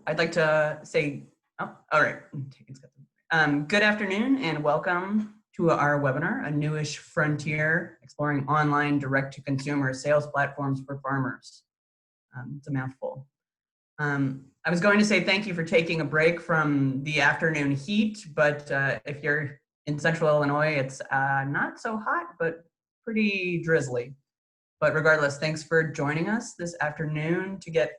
I'd like to say, oh, all right. Good afternoon and welcome to our webinar, A Newish Frontier, Exploring Online Direct-to-Consumer Sales Platforms for Farmers. It's a mouthful. I was going to say thank you for taking a break from the afternoon heat, but if you're in central Illinois, it's not so hot, but pretty drizzly. But regardless, thanks for joining us this afternoon to get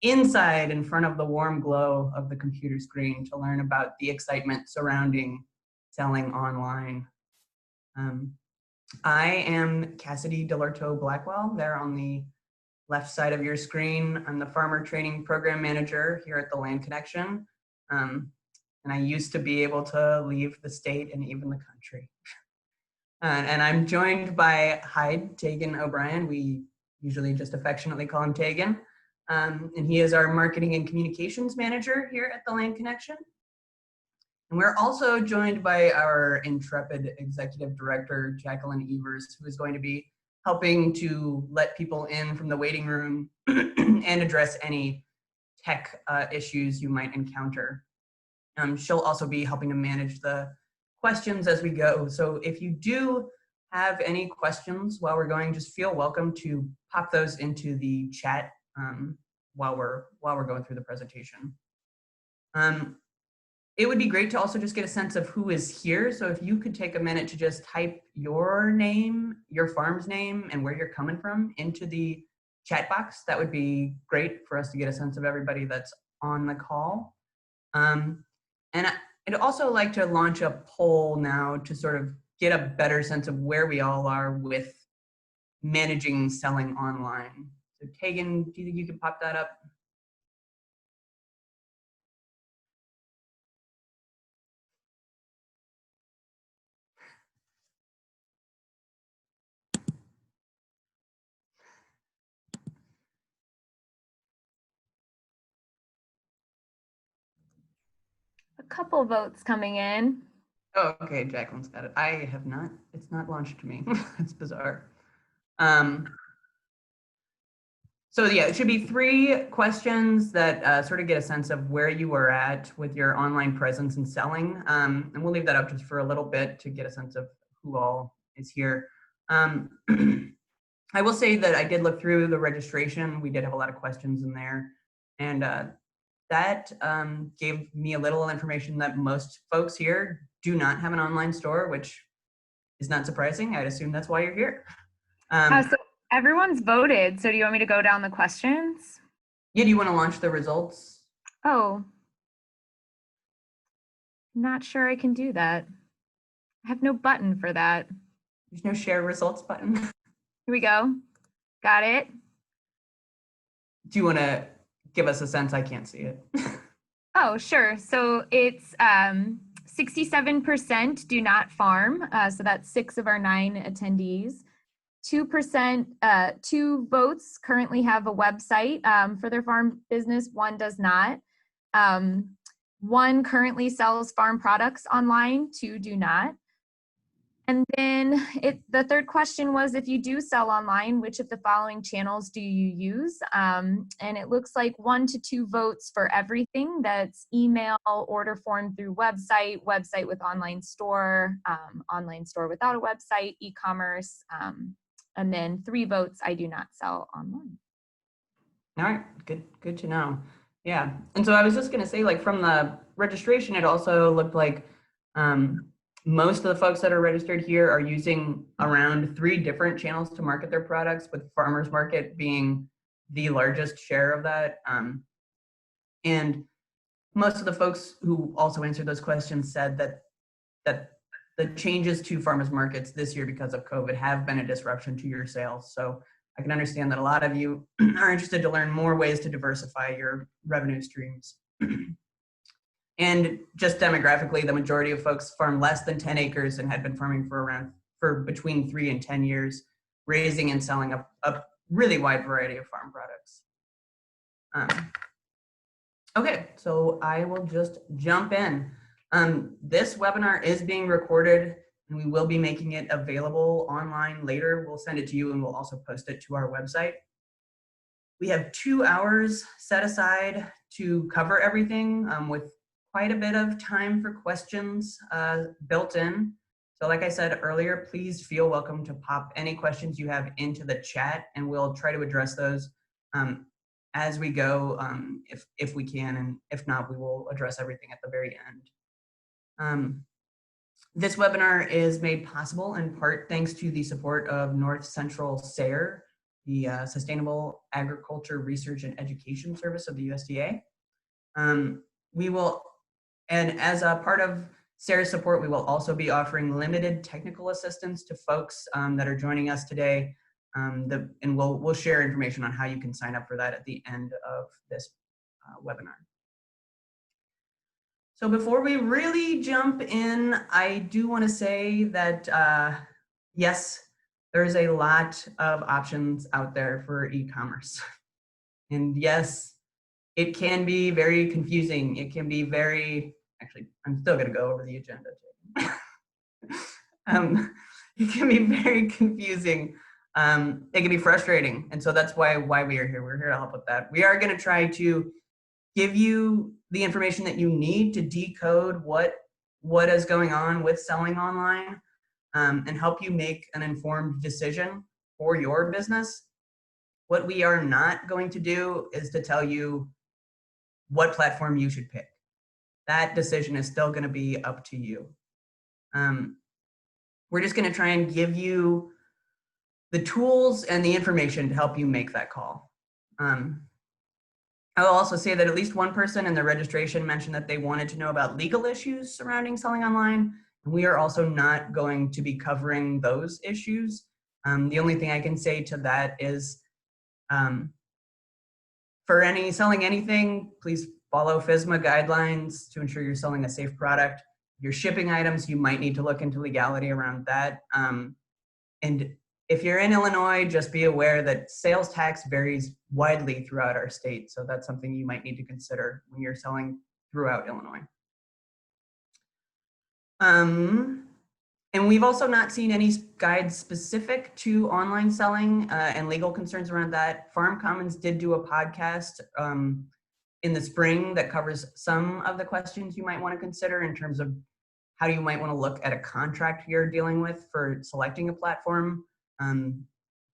inside in front of the warm glow of the computer screen to learn about the excitement surrounding selling online. I am Cassidy Delerto Blackwell, there on the left side of your screen. I'm the Farmer Training Program Manager here at the Land Connection. And I used to be able to leave the state and even the country. And I'm joined by Hyde Tegan O'Brien. We usually just affectionately call him Tegan. And he is our Marketing and Communications Manager here at the Land Connection. And we're also joined by our intrepid Executive Director, Jacqueline Evers, who is going to be helping to let people in from the waiting room and address any tech issues you might encounter. She'll also be helping to manage the questions as we go. So if you do have any questions while we're going, just feel welcome to pop those into the chat while we're going through the presentation. It would be great to also just get a sense of who is here. So if you could take a minute to just type your name, your farm's name, and where you're coming from into the chat box, that would be great for us to get a sense of everybody that's on the call. And I'd also like to launch a poll now to sort of get a better sense of where we all are with managing selling online. So Tegan, do you think you could pop that up? A couple votes coming in. Oh, okay, Jacqueline's got it. I have not, it's not launched to me. It's bizarre. So yeah, it should be 3 questions that sort of get a sense of where you are at with your online presence and selling. And we'll leave that up just for a little bit to get a sense of who all is here. I will say that I did look through the registration. We did have a lot of questions in there. And that gave me a little information that most folks here do not have an online store, which is not surprising. I'd assume that's why you're here. So everyone's voted. So do you want me to go down the questions? Yeah, do you want to launch the results? Oh, not sure I can do that. I have no button for that. There's no share results button. Here we go. Got it. Do you want to give us a sense? I can't see it. Oh, sure. So it's 67% do not farm. So that's 6 of our 9 attendees. 2%, 2 votes currently have a website for their farm business. 1 does not. 1 currently sells farm products online. 2 do not. And then the third question was, if you do sell online, which of the following channels do you use? And it looks like 1 to 2 votes for everything. That's email, order form through website, website with online store without a website, e-commerce, and then 3 votes, I do not sell online. All right, good to know. Yeah, and so I was just gonna say, like, from the registration, it also looked like most of the folks that are registered here are using around 3 different channels to market their products, with farmers market being the largest share of that. And most of the folks who also answered those questions said that the changes to farmers markets this year because of COVID have been a disruption to your sales. So I can understand that a lot of you are interested to learn more ways to diversify your revenue streams. And just demographically, the majority of folks farm less than 10 acres and had been farming for between 3 and 10 years, raising and selling a really wide variety of farm products. Okay, so I will just jump in. This webinar is being recorded and we will be making it available online later. We'll send it to you and we'll also post it to our website. We have 2 hours set aside to cover everything with quite a bit of time for questions built in. So like I said earlier, please feel welcome to pop any questions you have into the chat, and we'll try to address those as we go, if we can, and if not, we will address everything at the very end. This webinar is made possible in part thanks to the support of North Central SARE, the Sustainable Agriculture Research and Education Service of the USDA. We will, and as a part of SARE's support, we will also be offering limited technical assistance to folks that are joining us today. And we'll share information on how you can sign up for that at the end of this webinar. So before we really jump in, I do want to say that yes, there's a lot of options out there for e-commerce. And yes, it can be very confusing. It can be very, actually, I'm still going to go over the agenda. It can be very confusing. It can be frustrating. And so that's why we are here. We're here to help with that. We are going to try to give you the information that you need to decode what is going on with selling online, and help you make an informed decision for your business. What we are not going to do is to tell you what platform you should pick. That decision is still going to be up to you. We're just going to try and give you the tools and the information to help you make that call. I will also say that at least one person in the registration mentioned that they wanted to know about legal issues surrounding selling online. We are also not going to be covering those issues. The only thing I can say to that is, for selling anything, please follow FSMA guidelines to ensure you're selling a safe product. If you're shipping items, you might need to look into legality around that. And if you're in Illinois, just be aware that sales tax varies widely throughout our state. So that's something you might need to consider when you're selling throughout Illinois. And we've also not seen any guides specific to online selling and legal concerns around that. Farm Commons did do a podcast in the spring that covers some of the questions you might want to consider in terms of how you might want to look at a contract you're dealing with for selecting a platform.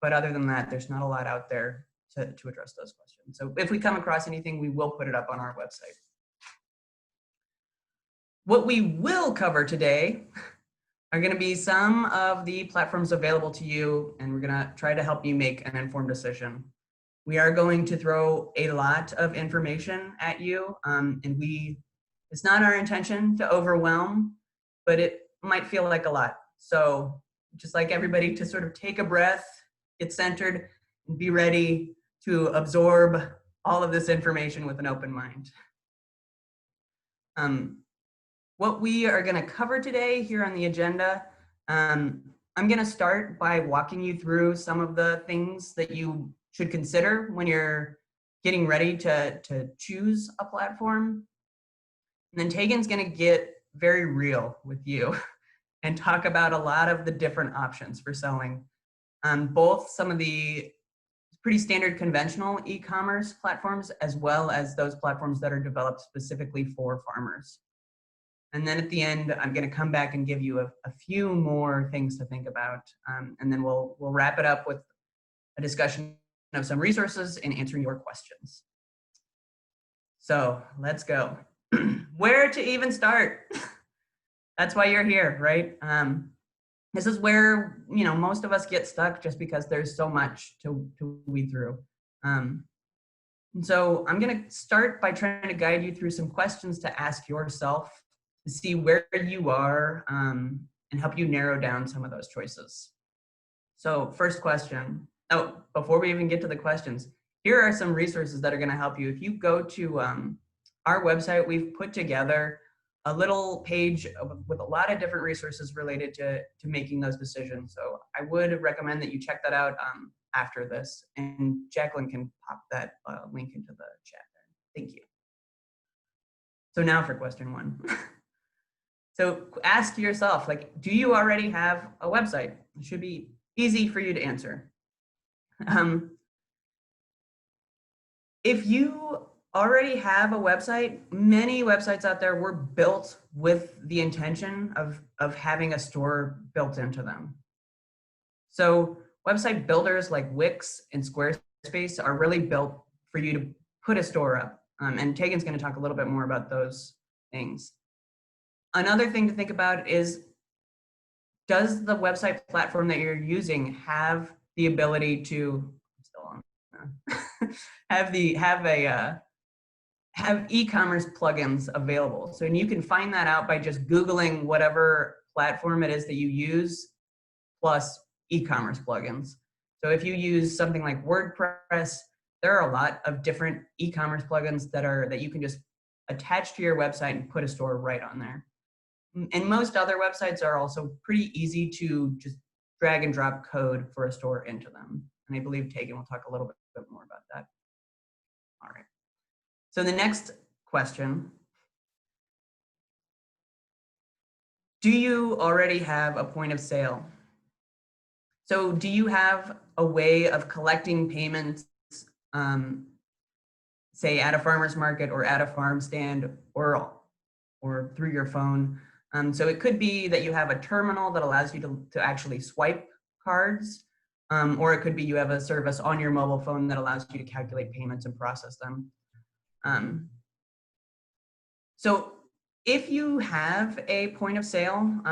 But other than that, there's not a lot out there to address those questions. So if we come across anything, we will put it up on our website. What we will cover today are going to be some of the platforms available to you, and we're going to try to help you make an informed decision. We are going to throw a lot of information at you, and it's not our intention to overwhelm, but it might feel like a lot. So just like everybody, to sort of take a breath, get centered, and be ready to absorb all of this information with an open mind. What we are going to cover today here on the agenda, I'm going to start by walking you through some of the things that you should consider when you're getting ready to choose a platform. And then Tegan's going to get very real with you and talk about a lot of the different options for selling, both some of the pretty standard conventional e-commerce platforms, as well as those platforms that are developed specifically for farmers. And then at the end, I'm going to come back and give you a few more things to think about, and then we'll wrap it up with a discussion of some resources and answering your questions. So let's go. Where to even start? That's why you're here, right? This is where most of us get stuck, just because there's so much to weed through. And so I'm going to start by trying to guide you through some questions to ask yourself to see where you are, and help you narrow down some of those choices. So first question. Oh, before we even get to the questions, here are some resources that are going to help you. If you go to our website, we've put together a little page with a lot of different resources related to making those decisions. So I would recommend that you check that out after this, and Jacqueline can pop that link into the chat there. Thank you. So now for question one. So ask yourself, do you already have a website? It should be easy for you to answer. If you already have a website, many websites out there were built with the intention of having a store built into them. So website builders like Wix and Squarespace are really built for you to put a store up. And Tegan's going to talk a little bit more about those things. Another thing to think about is, does the website platform that you're using have the ability to have e-commerce plugins available? So, and you can find that out by just Googling whatever platform it is that you use plus e-commerce plugins. So if you use something like WordPress, there are a lot of different e-commerce plugins that you can just attach to your website and put a store right on there. And most other websites are also pretty easy to just drag and drop code for a store into them. And I believe Tegan will talk a little bit more about that. All right. So the next question, do you already have a point of sale? So do you have a way of collecting payments, say at a farmer's market or at a farm stand or through your phone? So it could be that you have a terminal that allows you to actually swipe cards, or it could be you have a service on your mobile phone that allows you to calculate payments and process them. So if you have a point of sale,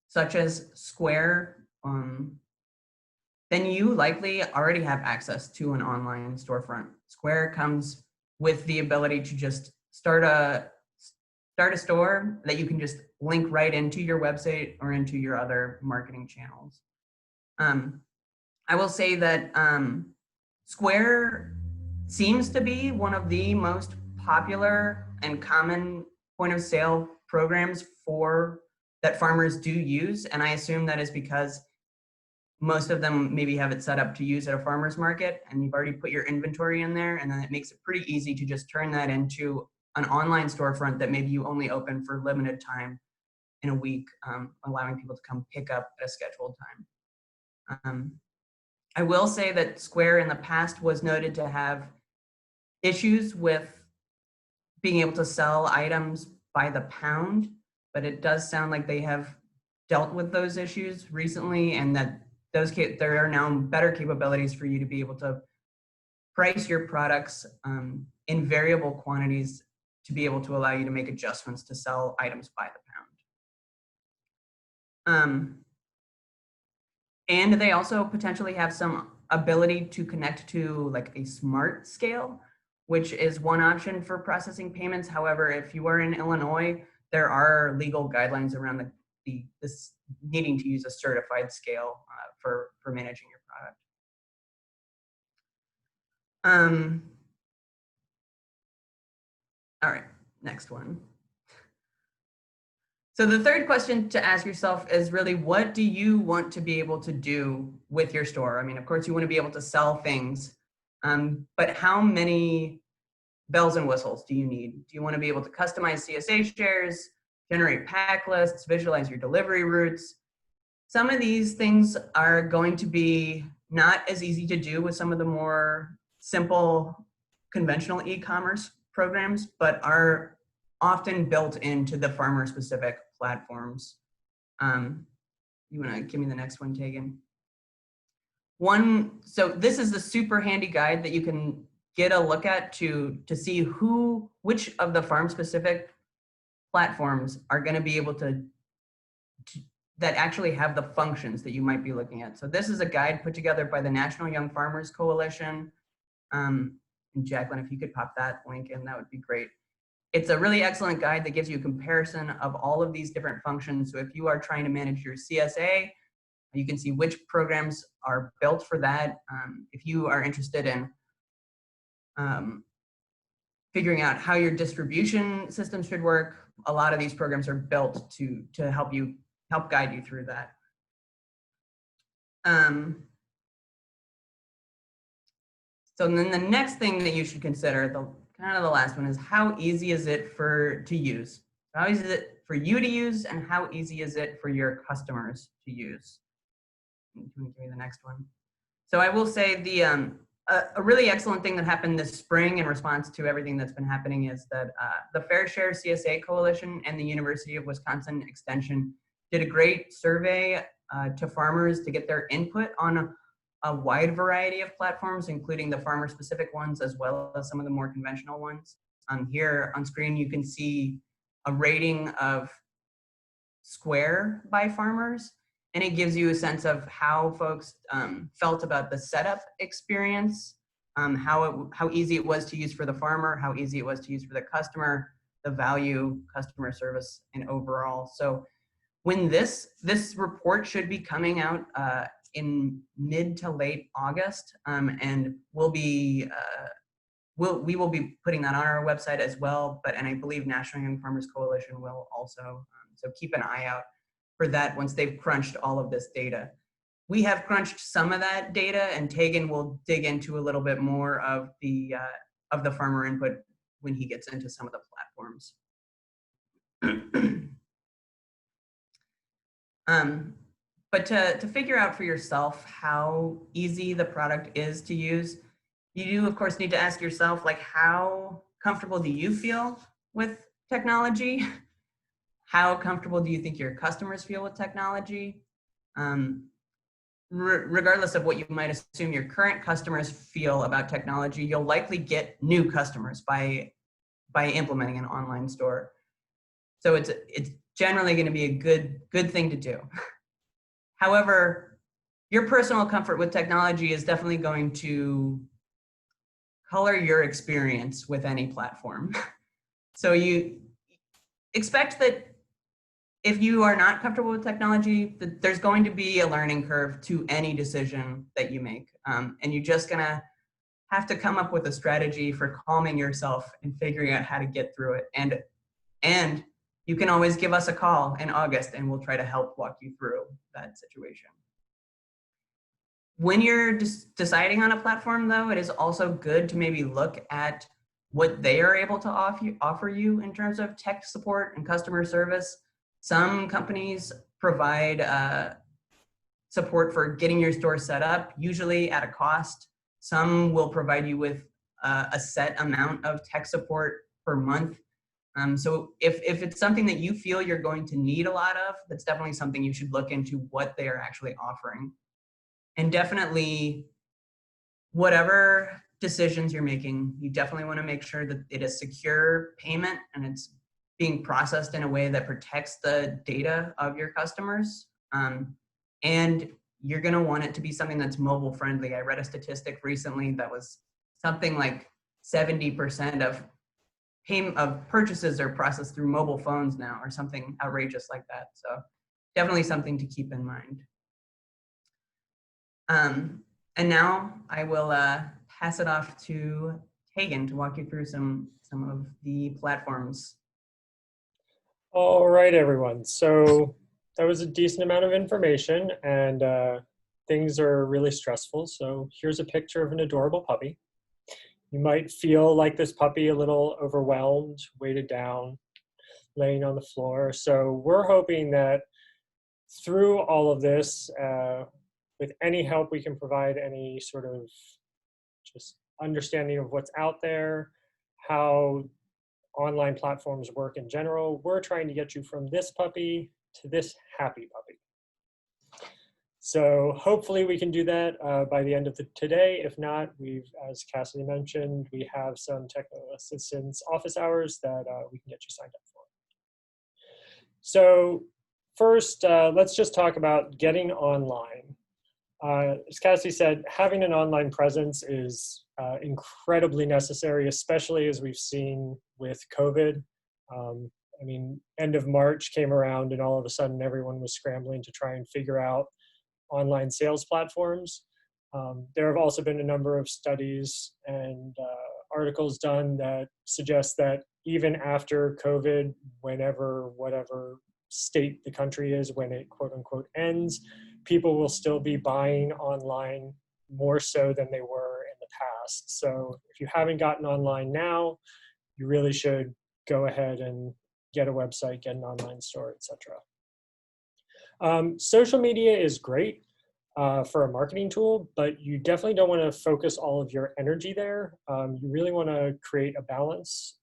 such as Square, then you likely already have access to an online storefront. Square comes with the ability to just start a store that you can just link right into your website or into your other marketing channels. I will say that Square seems to be one of the most popular and common point of sale programs that farmers do use, and I assume that is because most of them maybe have it set up to use at a farmer's market, and you've already put your inventory in there, and then it makes it pretty easy to just turn that into an online storefront that maybe you only open for limited time in a week, allowing people to come pick up at a scheduled time. I will say that Square in the past was noted to have issues with being able to sell items by the pound, but it does sound like they have dealt with those issues recently, and that there are now better capabilities for you to be able to price your products in variable quantities to be able to allow you to make adjustments to sell items by the pound. And they also potentially have some ability to connect to like a smart scale, which is one option for processing payments. However, if you are in Illinois, there are legal guidelines around this needing to use a certified scale for managing your product. All right, next one. So the third question to ask yourself is really, what do you want to be able to do with your store? I mean, of course, you want to be able to sell things, but how many bells and whistles do you need? Do you want to be able to customize CSA shares, generate pack lists, visualize your delivery routes? Some of these things are going to be not as easy to do with some of the more simple conventional e-commerce programs, but are often built into the farmer-specific platforms. You want to give me the next one, Tegan? So this is the super handy guide that you can get a look at to see which of the farm-specific platforms are going to be able to that actually have the functions that you might be looking at. So this is a guide put together by the National Young Farmers Coalition. And Jacqueline, if you could pop that link in, that would be great. It's a really excellent guide that gives you a comparison of all of these different functions. So if you are trying to manage your CSA, you can see which programs are built for that. If you are interested in figuring out how your distribution system should work, a lot of these programs are built to help guide you through that. So then the next thing that you should consider, kind of the last one, is how easy is it to use? How easy is it for you to use, and how easy is it for your customers to use? Can you give me the next one? So I will say a really excellent thing that happened this spring in response to everything that's been happening is that the Fair Share CSA Coalition and the University of Wisconsin Extension did a great survey to farmers to get their input on a wide variety of platforms, including the farmer-specific ones as well as some of the more conventional ones. Here on screen, you can see a rating of Square by farmers, and it gives you a sense of how folks felt about the setup experience, how easy it was to use for the farmer, how easy it was to use for the customer, the value, customer service, and overall. So when this report should be coming out in mid to late August, and we will be putting that on our website as well, and I believe National Young Farmers Coalition will also. So keep an eye out for that once they've crunched all of this data. We have crunched some of that data, and Tegan will dig into a little bit more of the farmer input when he gets into some of the platforms. But to figure out for yourself how easy the product is to use, you do, of course, need to ask yourself, like, how comfortable do you feel with technology? How comfortable do you think your customers feel with technology? Regardless of what you might assume your current customers feel about technology, you'll likely get new customers by implementing an online store. So it's generally going to be a good thing to do. However, your personal comfort with technology is definitely going to color your experience with any platform. So you expect that if you are not comfortable with technology, there's going to be a learning curve to any decision that you make. And you're just gonna have to come up with a strategy for calming yourself and figuring out how to get through it. And you can always give us a call in August and we'll try to help walk you through that situation. When you're deciding on a platform though, it is also good to maybe look at what they are able to offer you in terms of tech support and customer service. Some companies provide support for getting your store set up, usually at a cost. Some will provide you with a set amount of tech support per month. So if it's something that you feel you're going to need a lot of, that's definitely something you should look into what they are actually offering. And definitely, whatever decisions you're making, you definitely want to make sure that it is secure payment and it's being processed in a way that protects the data of your customers. And you're going to want it to be something that's mobile friendly. I read a statistic recently that was something like 70% of purchases are processed through mobile phones now, or something outrageous like that. So definitely something to keep in mind. And now I will pass it off to Tegan to walk you through some of the platforms. All right, everyone. So that was a decent amount of information, and things are really stressful. So here's a picture of an adorable puppy. You might feel like this puppy a little overwhelmed, weighted down, laying on the floor. So we're hoping that through all of this, with any help we can provide, any sort of just understanding of what's out there, how online platforms work in general, we're trying to get you from this puppy to this happy puppy. So hopefully we can do that by the end of today. If not, as Cassidy mentioned, we have some technical assistance office hours that we can get you signed up for. So first, let's just talk about getting online. As Cassidy said, having an online presence is incredibly necessary, especially as we've seen with COVID. I mean, end of March came around and all of a sudden everyone was scrambling to try and figure out online sales platforms. There have also been a number of studies and articles done that suggest that even after COVID, whatever state the country is, when it quote unquote ends, people will still be buying online more so than they were in the past. So if you haven't gotten online now, you really should go ahead and get a website, get an online store, etc. Social media is great. for a marketing tool, but you definitely don't want to focus all of your energy there. You really want to create a balance.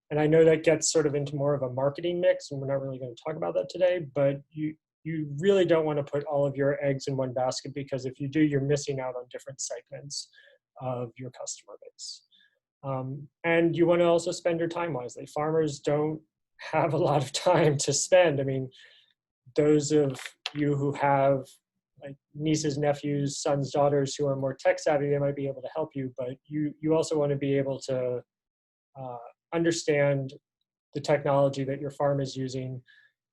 And I know that gets sort of into more of a marketing mix, and we're not really going to talk about that today, but you really don't want to put all of your eggs in one basket, because if you do, you're missing out on different segments of your customer base. And you want to also spend your time wisely. Farmers don't have a lot of time to spend. I mean, those of you who have like nieces, nephews, sons, daughters who are more tech savvy, they might be able to help you, but you also want to be able to understand the technology that your farm is using,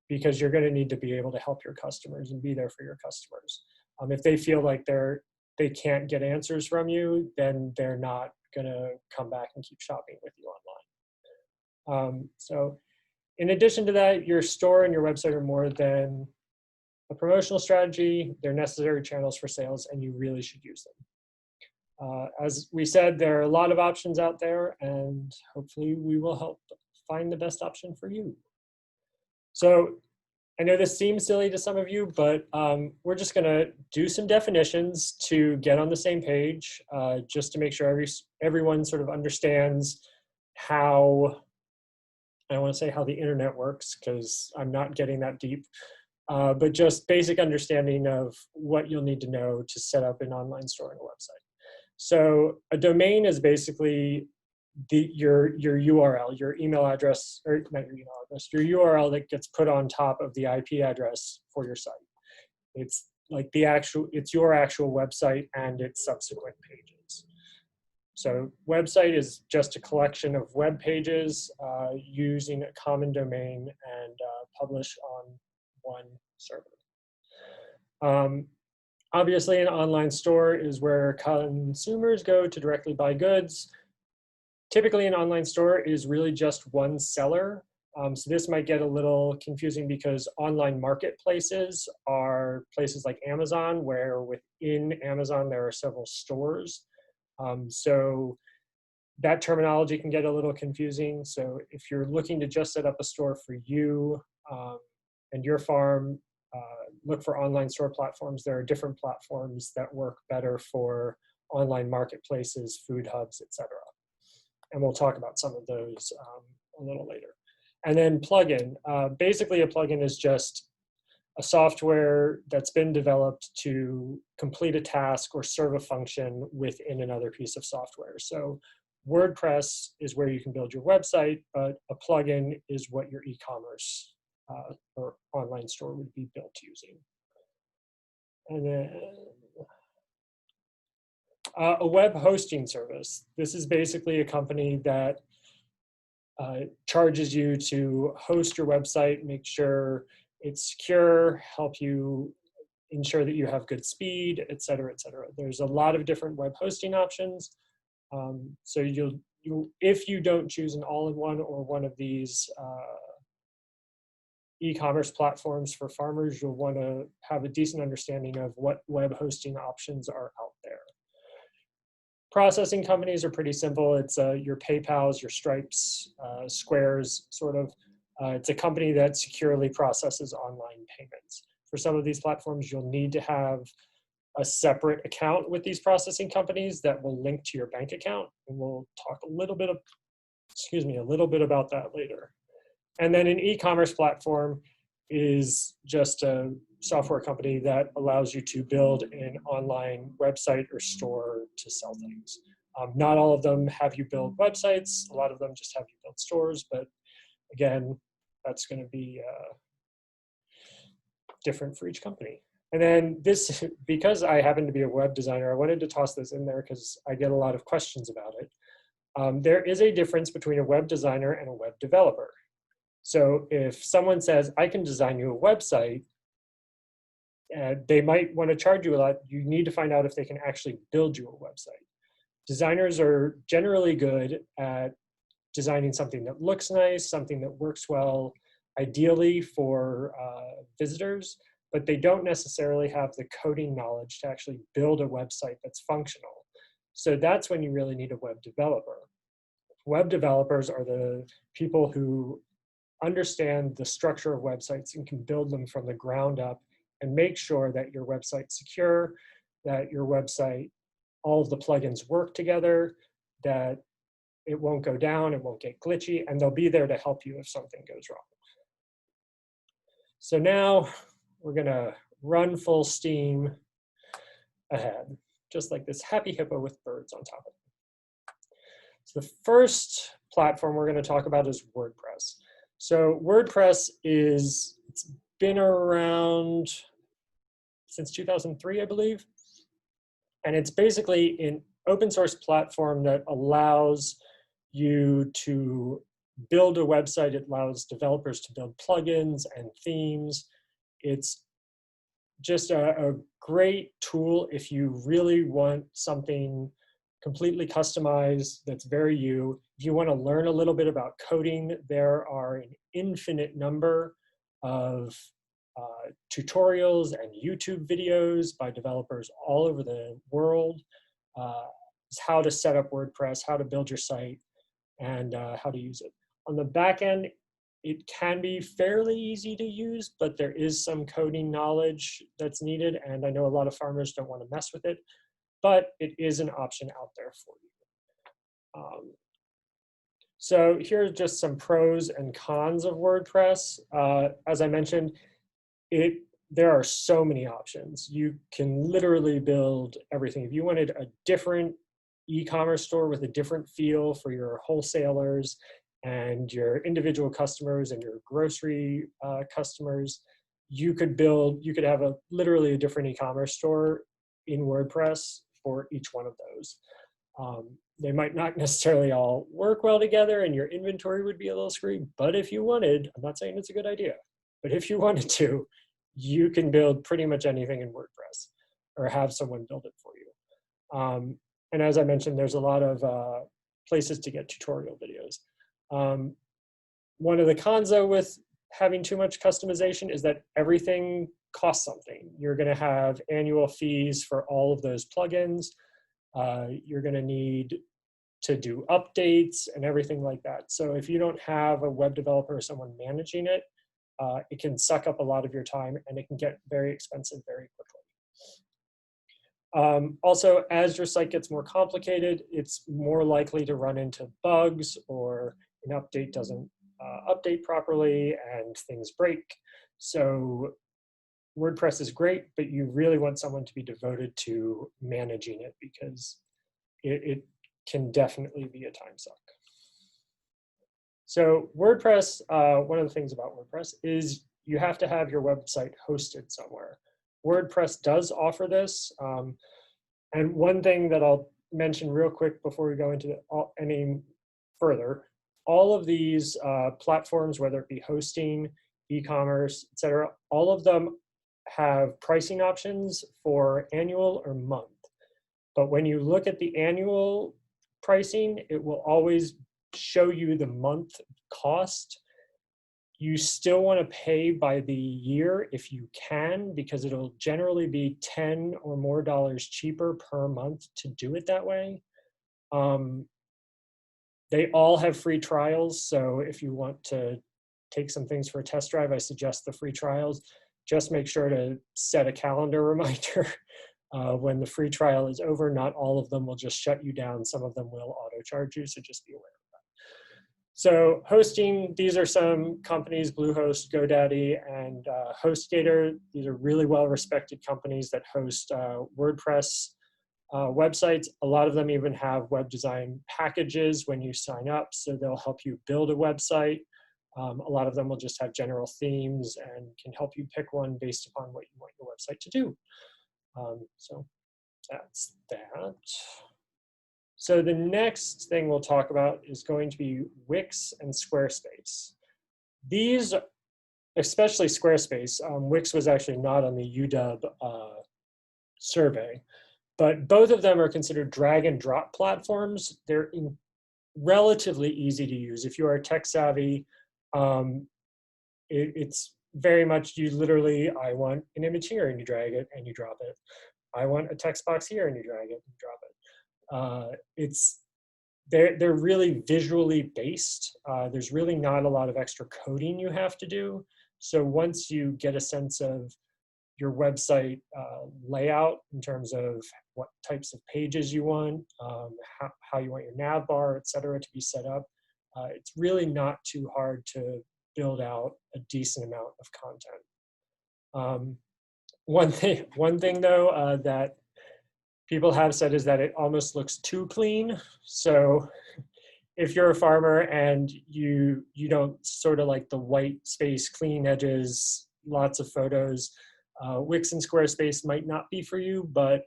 because you're going to need to be able to help your customers and be there for your customers. If they feel like they can't get answers from you, then they're not going to come back and keep shopping with you online. So in addition to that, your store and your website are more than a promotional strategy. They're necessary channels for sales, and you really should use them. As we said, there are a lot of options out there, and hopefully we will help find the best option for you. So I know this seems silly to some of you, but we're just going to do some definitions to get on the same page, just to make sure everyone sort of understands how, I don't want to say how the internet works, because I'm not getting that deep, but just basic understanding of what you'll need to know to set up an online store and a website. So a domain is basically your URL, your email address, or not your email address, your URL that gets put on top of the IP address for your site. It's like it's your actual website and its subsequent pages. So website is just a collection of web pages using a common domain and published on one server. Obviously, an online store is where consumers go to directly buy goods. Typically, an online store is really just one seller. So this might get a little confusing, because online marketplaces are places like Amazon, where within Amazon there are several stores. So that terminology can get a little confusing. So if you're looking to just set up a store for you and your farm, look for online store platforms. There are different platforms that work better for online marketplaces, food hubs, etc. And we'll talk about some of those a little later. And then plugin. Basically, a plugin is just a software that's been developed to complete a task or serve a function within another piece of software. So WordPress is where you can build your website, but a plugin is what your e-commerce or online store would be built using. And then a web hosting service. This is basically a company that charges you to host your website, make sure it's secure, help you ensure that you have good speed, et cetera, et cetera. There's a lot of different web hosting options. So if you don't choose an all-in-one or one of these e-commerce platforms for farmers, you'll want to have a decent understanding of what web hosting options are out there. Processing companies are pretty simple. It's your PayPals, your Stripes, Squares, sort of. It's a company that securely processes online payments. For some of these platforms, you'll need to have a separate account with these processing companies that will link to your bank account, and we'll talk a little bit about that later. And then an e-commerce platform is just a software company that allows you to build an online website or store to sell things. Not all of them have you build websites. A lot of them just have you build stores, but again, that's going to be different for each company. And then this, because I happen to be a web designer, I wanted to toss this in there because I get a lot of questions about it. There is a difference between a web designer and a web developer. So if someone says, I can design you a website, they might want to charge you a lot. You need to find out if they can actually build you a website. Designers are generally good at designing something that looks nice, something that works well, ideally for visitors, but they don't necessarily have the coding knowledge to actually build a website that's functional. So that's when you really need a web developer. Web developers are the people who understand the structure of websites and can build them from the ground up and make sure that your website's secure, that your website, all of the plugins work together, that it won't go down, it won't get glitchy, and they'll be there to help you if something goes wrong. So now we're gonna run full steam ahead, just like this happy hippo with birds on top of it. So the first platform we're gonna talk about is WordPress. So WordPress it's been around since 2003, I believe. And it's basically an open source platform that allows you to build a website. It allows developers to build plugins and themes. It's just a great tool if you really want something completely customized that's very you. If you want to learn a little bit about coding, there are an infinite number of tutorials and YouTube videos by developers all over the world. How to set up WordPress, how to build your site, and how to use it. On the back end, it can be fairly easy to use, but there is some coding knowledge that's needed, and I know a lot of farmers don't want to mess with it, but it is an option out there for you. So here are just some pros and cons of WordPress. As I mentioned, there are so many options. You can literally build everything. If you wanted a different e-commerce store with a different feel for your wholesalers and your individual customers and your grocery customers, you could have literally a different e-commerce store in WordPress for each one of those. They might not necessarily all work well together and your inventory would be a little screwed, but if you wanted, I'm not saying it's a good idea, but if you wanted to, you can build pretty much anything in WordPress or have someone build it for you. And as I mentioned, there's a lot of places to get tutorial videos. One of the cons though with having too much customization is that everything costs something. You're gonna have annual fees for all of those plugins. You're gonna need to do updates and everything like that. So if you don't have a web developer or someone managing it, it can suck up a lot of your time and it can get very expensive very quickly. Also, as your site gets more complicated, it's more likely to run into bugs or an update doesn't update properly and things break. So WordPress is great, but you really want someone to be devoted to managing it because it can definitely be a time suck. So WordPress, one of the things about WordPress is you have to have your website hosted somewhere. WordPress does offer this. And one thing that I'll mention real quick before we go into any further, all of these platforms, whether it be hosting, e-commerce, etc., all of them have pricing options for annual or month. But when you look at the annual pricing, it will always show you the month cost. You still want to pay by the year if you can, because it'll generally be $10 or more cheaper per month to do it that way. They all have free trials, so if you want to take some things for a test drive, I suggest the free trials. Just make sure to set a calendar reminder when the free trial is over. Not all of them will just shut you down. Some of them will auto charge you, so just be aware. So hosting, these are some companies, Bluehost, GoDaddy, and HostGator. These are really well-respected companies that host WordPress websites. A lot of them even have web design packages when you sign up, so they'll help you build a website. A lot of them will just have general themes and can help you pick one based upon what you want your website to do. So that's that. So the next thing we'll talk about is going to be Wix and Squarespace. These, especially Squarespace, Wix was actually not on the UW survey, but both of them are considered drag and drop platforms. They're relatively easy to use. If you are tech savvy, it's very much, you literally, I want an image here and you drag it and you drop it. I want a text box here and you drag it and you drop it. They're really visually based. There's really not a lot of extra coding you have to do. So once you get a sense of your website layout in terms of what types of pages you want, how you want your nav bar, et cetera, to be set up. It's really not too hard to build out a decent amount of content. One thing though that people have said is that it almost looks too clean. So if you're a farmer and you don't sort of like the white space, clean edges, lots of photos, Wix and Squarespace might not be for you, but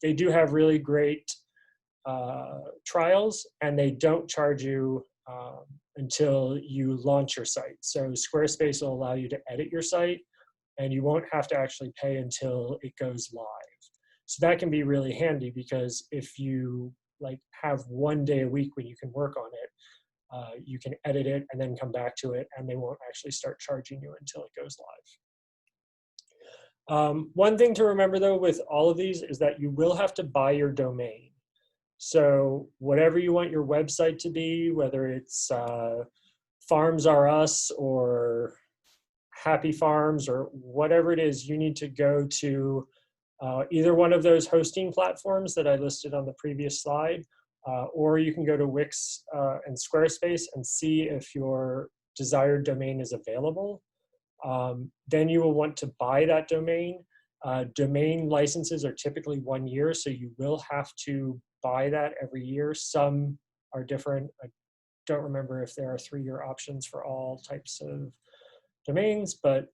they do have really great trials, and they don't charge you until you launch your site. So Squarespace will allow you to edit your site, and you won't have to actually pay until it goes live. So that can be really handy, because if you like have one day a week when you can work on it, you can edit it and then come back to it, and they won't actually start charging you until it goes live. One thing to remember though with all of these is that you will have to buy your domain. So whatever you want your website to be, whether it's Farms R Us or Happy Farms or whatever it is, you need to go to either one of those hosting platforms that I listed on the previous slide, or you can go to Wix and Squarespace and see if your desired domain is available. Then you will want to buy that domain. Domain licenses are typically 1 year, so you will have to buy that every year. Some are different. I don't remember if there are 3-year options for all types of domains, but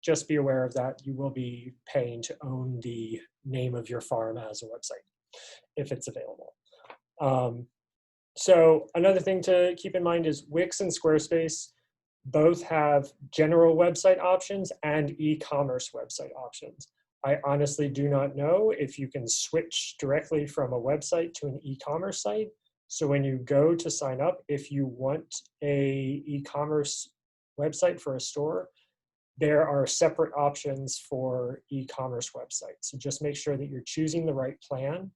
just be aware of that. You will be paying to own the name of your farm as a website if it's available. So another thing to keep in mind is Wix and Squarespace both have general website options and e-commerce website options. I honestly do not know if you can switch directly from a website to an e-commerce site. So when you go to sign up, if you want a e-commerce website for a store, there are separate options for e-commerce websites. So just make sure that you're choosing the right plan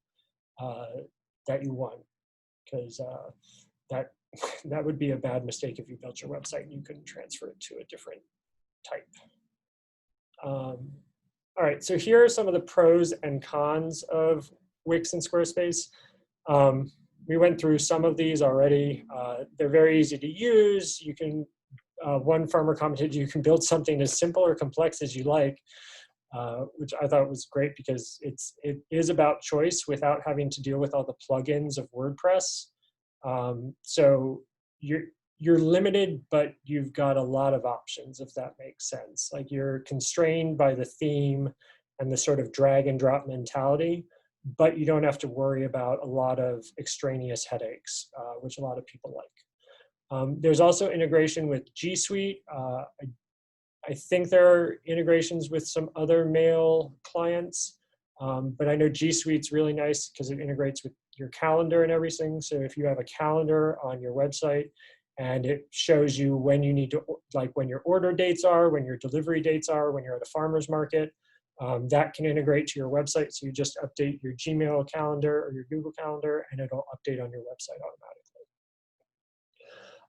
that you want, because that would be a bad mistake if you built your website and you couldn't transfer it to a different type. All right, so here are some of the pros and cons of Wix and Squarespace. We went through some of these already. They're very easy to use. You can, one farmer commented, you can build something as simple or complex as you like, which I thought was great, because it is about choice without having to deal with all the plugins of WordPress. So you're limited, but you've got a lot of options, if that makes sense. Like, you're constrained by the theme and the sort of drag and drop mentality, but you don't have to worry about a lot of extraneous headaches, which a lot of people like. There's also integration with G Suite. I think there are integrations with some other mail clients, but I know G Suite's really nice because it integrates with your calendar and everything. So if you have a calendar on your website and it shows you when you need to, like when your order dates are, when your delivery dates are, when you're at a farmer's market, that can integrate to your website. So you just update your Gmail calendar or your Google Calendar, and it'll update on your website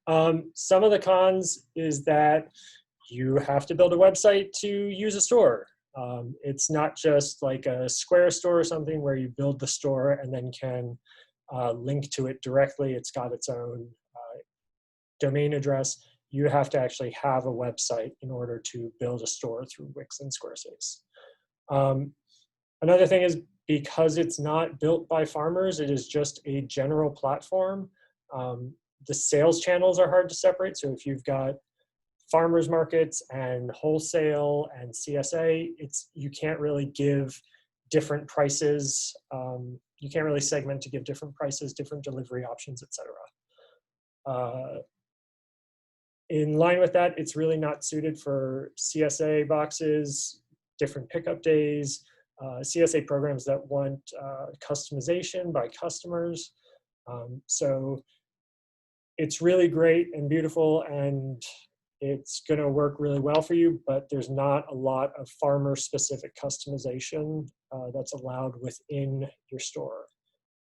automatically. Some of the cons is that you have to build a website to use a store. It's not just like a Square store or something where you build the store and then can link to it directly. It's got its own domain address. You have to actually have a website in order to build a store through Wix and Squarespace. Another thing is, because it's not built by farmers, it is just a general platform. The sales channels are hard to separate. So if you've got farmers markets and wholesale and CSA, you can't really give different prices. You can't really segment to give different prices, different delivery options, etc. In line with that, it's really not suited for CSA boxes, different pickup days, CSA programs that want customization by customers. So it's really great and beautiful, and it's going to work really well for you, but there's not a lot of farmer-specific customization that's allowed within your store.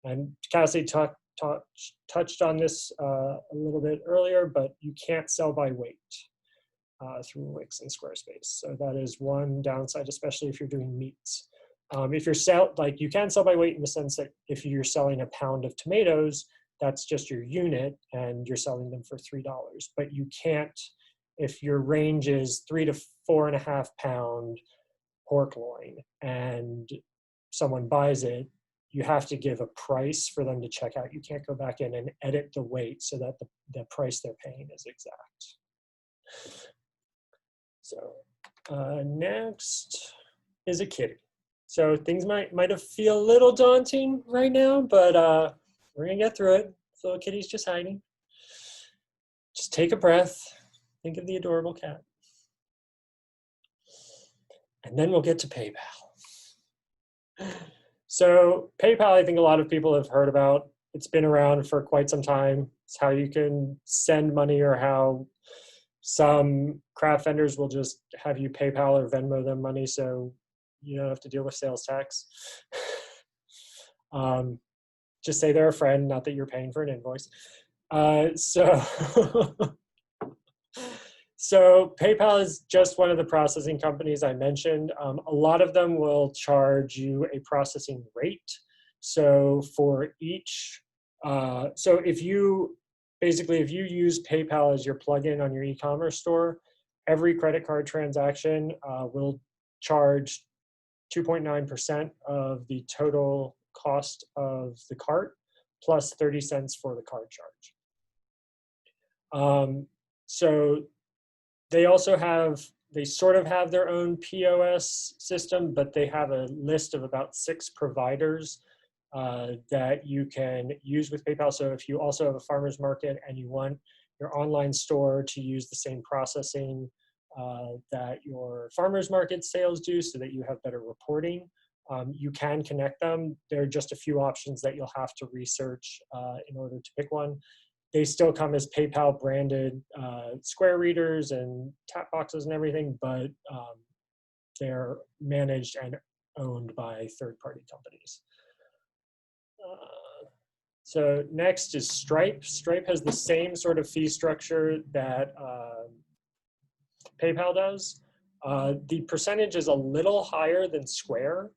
And Cassie touched on this a little bit earlier, but you can't sell by weight. through Wix and Squarespace. So that is one downside, especially if you're doing meats. If you're like you can sell by weight in the sense that if you're selling a pound of tomatoes, that's just your unit and you're selling them for $3. But you can't, if your range is 3 to 4.5 pound pork loin and someone buys it, you have to give a price for them to check out. You can't go back in and edit the weight so that the price they're paying is exact. So next is a kitty. So things might have feel a little daunting right now, but we're gonna get through it. The little kitty's just hiding. Just take a breath. Think of the adorable cat. And then we'll get to PayPal. So PayPal, I think a lot of people have heard about. It's been around for quite some time. It's how you can send money, or how some craft vendors will just have you PayPal or Venmo them money so you don't have to deal with sales tax. Just say they're a friend, not that you're paying for an invoice. So PayPal is just one of the processing companies I mentioned. A lot of them will charge you a processing rate. So for each, so if you use PayPal as your plugin on your e-commerce store, every credit card transaction will charge 2.9% of the total cost of the cart, plus 30 cents for the card charge. So they also sort of have their own POS system, but they have a list of about 6 providers that you can use with PayPal. So if you also have a farmer's market and you want your online store to use the same processing that your farmer's market sales do so that you have better reporting, you can connect them. There are just a few options that you'll have to research in order to pick one. They still come as PayPal branded Square readers and tap boxes and everything, but they're managed and owned by third-party companies. So next is Stripe. Stripe has the same sort of fee structure that PayPal does. The percentage is a little higher than Square,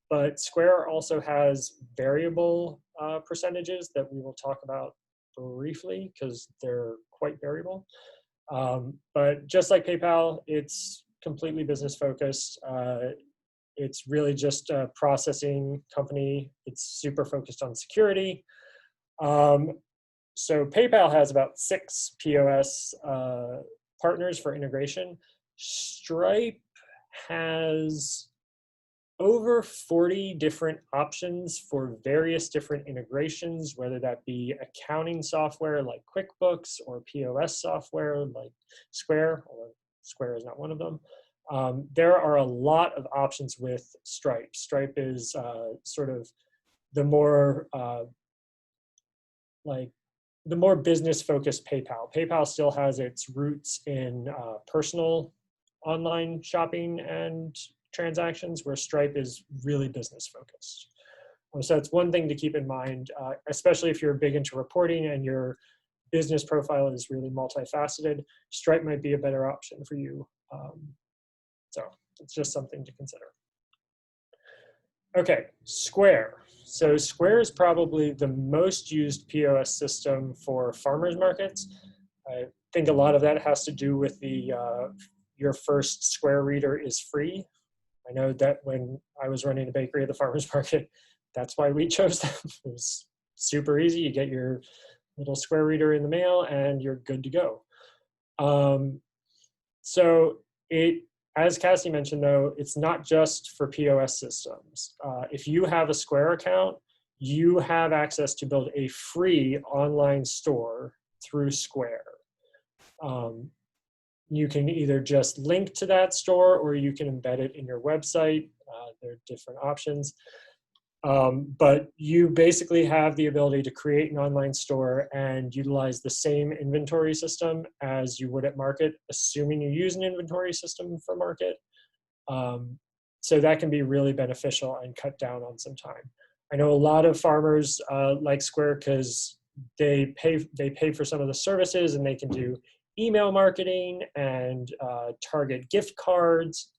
but Square also has variable percentages that we will talk about briefly because they're quite variable. But just like PayPal, it's completely business focused. It's really just a processing company. It's super focused on security. So PayPal has about 6 POS partners for integration. Stripe has over 40 different options for various different integrations, whether that be accounting software like QuickBooks or POS software like Square, although Square is not one of them. There are a lot of options with Stripe. Stripe is sort of the more business-focused PayPal. PayPal still has its roots in personal online shopping and transactions, where Stripe is really business-focused. So it's one thing to keep in mind, especially if you're big into reporting and your business profile is really multifaceted. Stripe might be a better option for you. So it's just something to consider. Okay, Square. So Square is probably the most used POS system for farmers markets. I think a lot of that has to do with the your first Square reader is free. I know that when I was running a bakery at the farmers market, that's why we chose them. It was super easy. You get your little Square reader in the mail and you're good to go. So as Cassie mentioned, though, it's not just for POS systems. If you have a Square account, you have access to build a free online store through Square. You can either just link to that store or you can embed it in your website. There are different options. But you basically have the ability to create an online store and utilize the same inventory system as you would at Market, assuming you use an inventory system for Market. So that can be really beneficial and cut down on some time. I know a lot of farmers like Square because they pay for some of the services and they can do email marketing and target gift cards,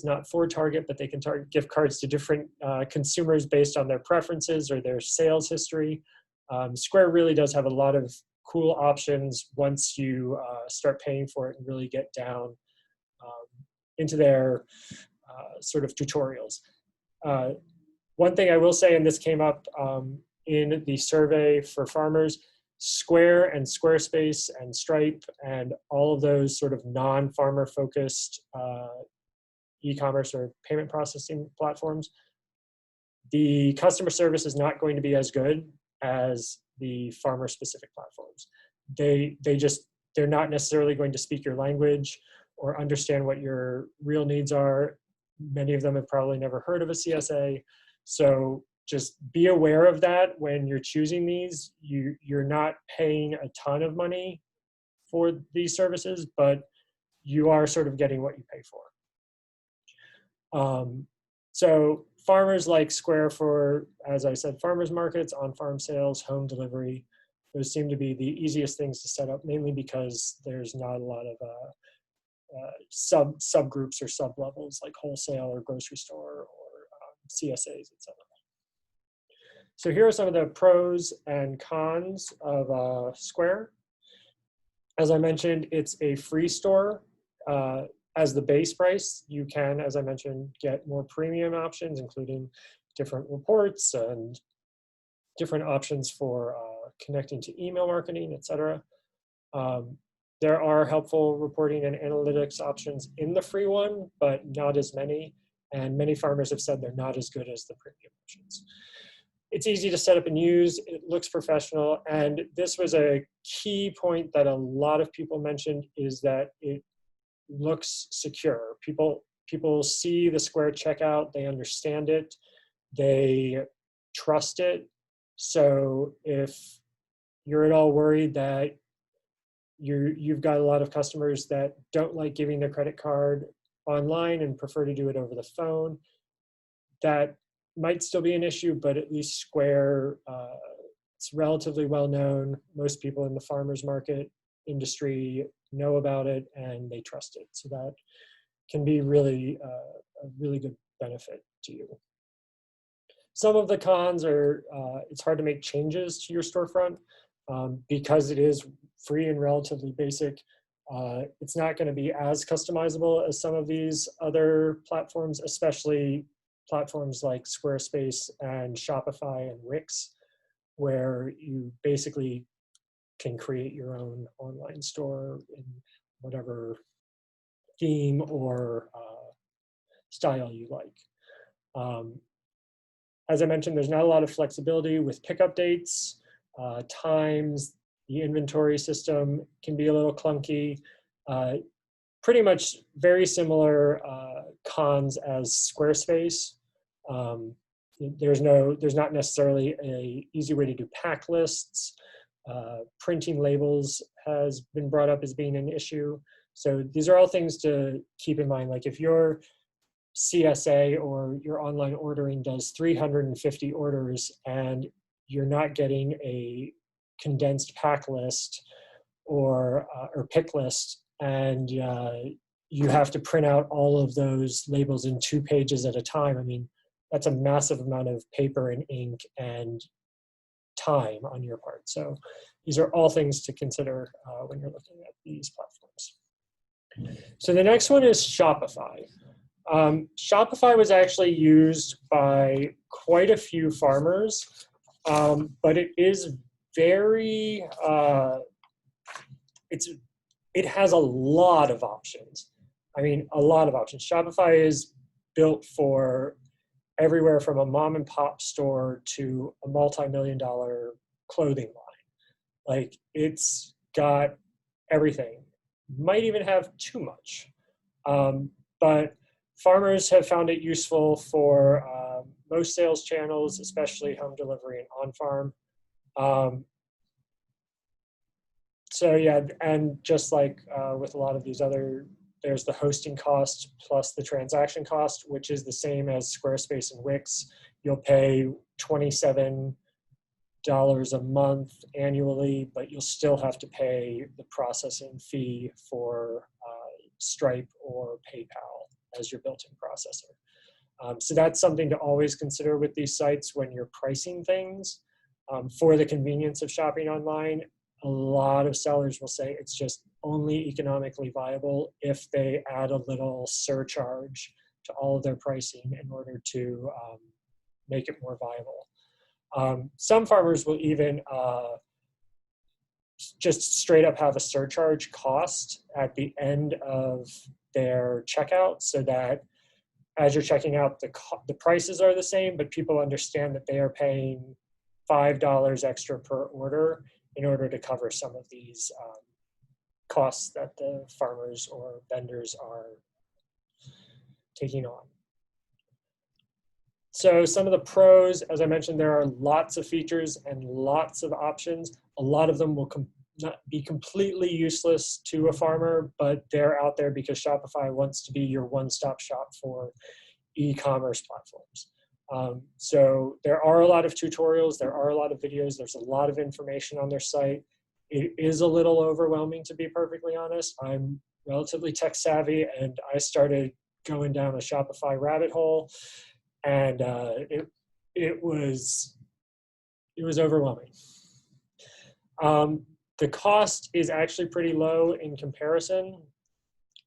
not for Target, but they can target gift cards to different consumers based on their preferences or their sales history. Square really does have a lot of cool options once you start paying for it and really get down into their sort of tutorials. One thing I will say, and this came up in the survey for farmers, Square and Squarespace and Stripe and all of those sort of non-farmer focused e-commerce or payment processing platforms, the customer service is not going to be as good as the farmer specific platforms. They're not necessarily going to speak your language or understand what your real needs are. Many of them have probably never heard of a CSA. So just be aware of that when you're choosing these. You're not paying a ton of money for these services, but you are sort of getting what you pay for. So farmers like Square for, as I said, farmers markets, on-farm sales, home delivery. Those seem to be the easiest things to set up, mainly because there's not a lot of subgroups or sub-levels like wholesale or grocery store or CSAs, etc. So here are some of the pros and cons of Square. As I mentioned, it's a free store. As the base price, you can, as I mentioned, get more premium options, including different reports and different options for connecting to email marketing, etc. There are helpful reporting and analytics options in the free one, but not as many. And many farmers have said they're not as good as the premium options. It's easy to set up and use. It looks professional. And this was a key point that a lot of people mentioned, is that it looks secure. People see the Square checkout, they understand it, they trust it. So if you're at all worried that you've got a lot of customers that don't like giving their credit card online and prefer to do it over the phone, that might still be an issue, but at least Square, it's relatively well known. Most people in the farmers market industry know about it and they trust it. So that can be really a really good benefit to you. Some of the cons are it's hard to make changes to your storefront because it is free and relatively basic. It's not going to be as customizable as some of these other platforms, especially platforms like Squarespace and Shopify and Wix, where you basically can create your own online store in whatever theme or style you like. As I mentioned, there's not a lot of flexibility with pickup dates, times. The inventory system can be a little clunky. Pretty much very similar cons as Squarespace. There's not necessarily an easy way to do pack lists. Printing labels has been brought up as being an issue. So these are all things to keep in mind. Like if your CSA or your online ordering does 350 orders and you're not getting a condensed pack list or pick list, and you have to print out all of those labels in 2 pages at a time, I mean, that's a massive amount of paper and ink and time on your part. So these are all things to consider when you're looking at these platforms. So the next one is Shopify. Shopify was actually used by quite a few farmers, but it is very, it has a lot of options. I mean, a lot of options. Shopify is built for everywhere from a mom and pop store to a multi-million-dollar clothing line. Like, it's got everything. Might even have too much. But farmers have found it useful for most sales channels, especially home delivery and on-farm. So yeah, and just like with a lot of these other, there's the hosting cost plus the transaction cost, which is the same as Squarespace and Wix. You'll pay $27 a month annually, but you'll still have to pay the processing fee for Stripe or PayPal as your built-in processor. So that's something to always consider with these sites when you're pricing things. For the convenience of shopping online, a lot of sellers will say it's just only economically viable if they add a little surcharge to all of their pricing in order to make it more viable. Some farmers will even just straight up have a surcharge cost at the end of their checkout, so that as you're checking out, the prices are the same, but people understand that they are paying $5 extra per order in order to cover some of these costs that the farmers or vendors are taking on. So some of the pros, as I mentioned, there are lots of features and lots of options. A lot of them will not be completely useless to a farmer, but they're out there because Shopify wants to be your one-stop shop for e-commerce platforms. So there are a lot of tutorials, there are a lot of videos, there's a lot of information on their site. It is a little overwhelming, to be perfectly honest. I'm relatively tech savvy, and I started going down a Shopify rabbit hole, and it was overwhelming. The cost is actually pretty low in comparison.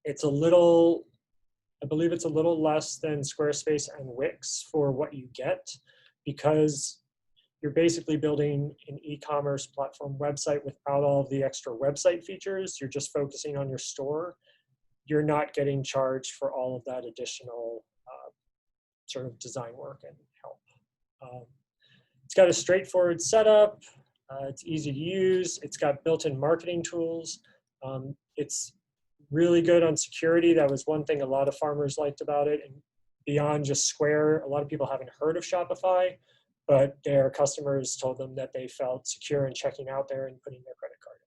It's a little, I believe it's a little less than Squarespace and Wix for what you get, because you're basically building an e-commerce platform website without all of the extra website features. You're just focusing on your store. You're not getting charged for all of that additional sort of design work and help. It's got a straightforward setup. It's easy to use. It's got built-in marketing tools. It's really good on security. That was one thing a lot of farmers liked about it. And beyond just Square, a lot of people haven't heard of Shopify, but their customers told them that they felt secure in checking out there and putting their credit card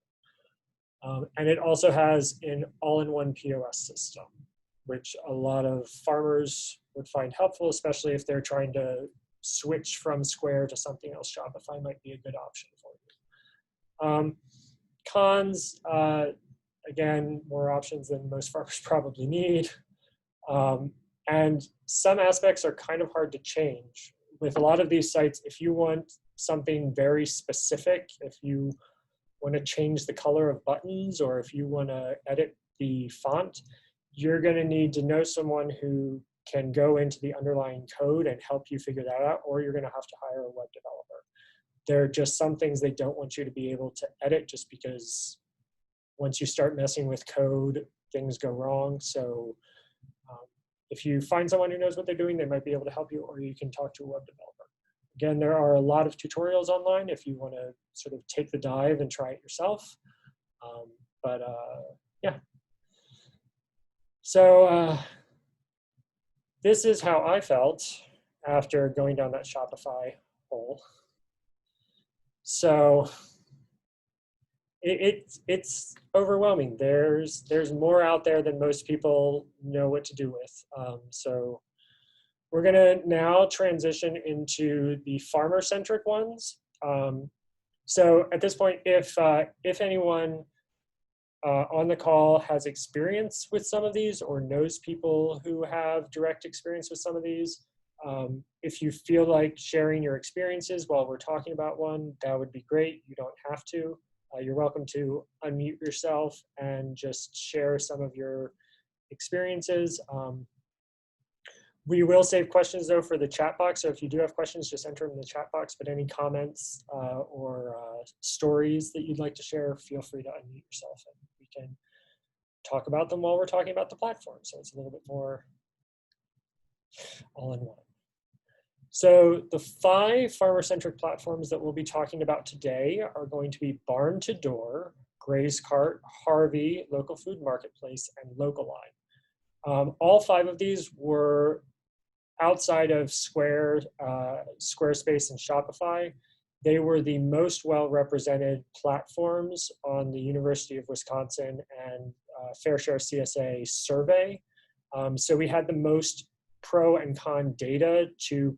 in. And it also has an all-in-one POS system, which a lot of farmers would find helpful, especially if they're trying to switch from Square to something else. Shopify might be a good option for you. Cons, again, more options than most farmers probably need. And some aspects are kind of hard to change. With a lot of these sites, if you want something very specific, if you want to change the color of buttons, or if you want to edit the font, you're going to need to know someone who can go into the underlying code and help you figure that out, or you're going to have to hire a web developer. There are just some things they don't want you to be able to edit, just because once you start messing with code, things go wrong. So if you find someone who knows what they're doing, they might be able to help you, or you can talk to a web developer. Again, there are a lot of tutorials online if you want to sort of take the dive and try it yourself. Yeah. So this is how I felt after going down that Shopify hole. So it's overwhelming. There's more out there than most people know what to do with. So we're gonna now transition into the farmer-centric ones. So at this point, if anyone on the call has experience with some of these, or knows people who have direct experience with some of these, if you feel like sharing your experiences while we're talking about one, that would be great. You don't have to. You're welcome to unmute yourself and just share some of your experiences. We will save questions though for the chat box. So if you do have questions, just enter them in the chat box, but any comments or stories that you'd like to share, feel free to unmute yourself and we can talk about them while we're talking about the platform. So it's a little bit more all in one. So the 5 farmer-centric platforms that we'll be talking about today are going to be Barn to Door, GRAZECART, Harvey, Local Food Marketplace, and Localine. All 5 of these were outside of Squarespace and Shopify. They were the most well-represented platforms on the University of Wisconsin and Fair Share CSA survey. So we had the most pro and con data to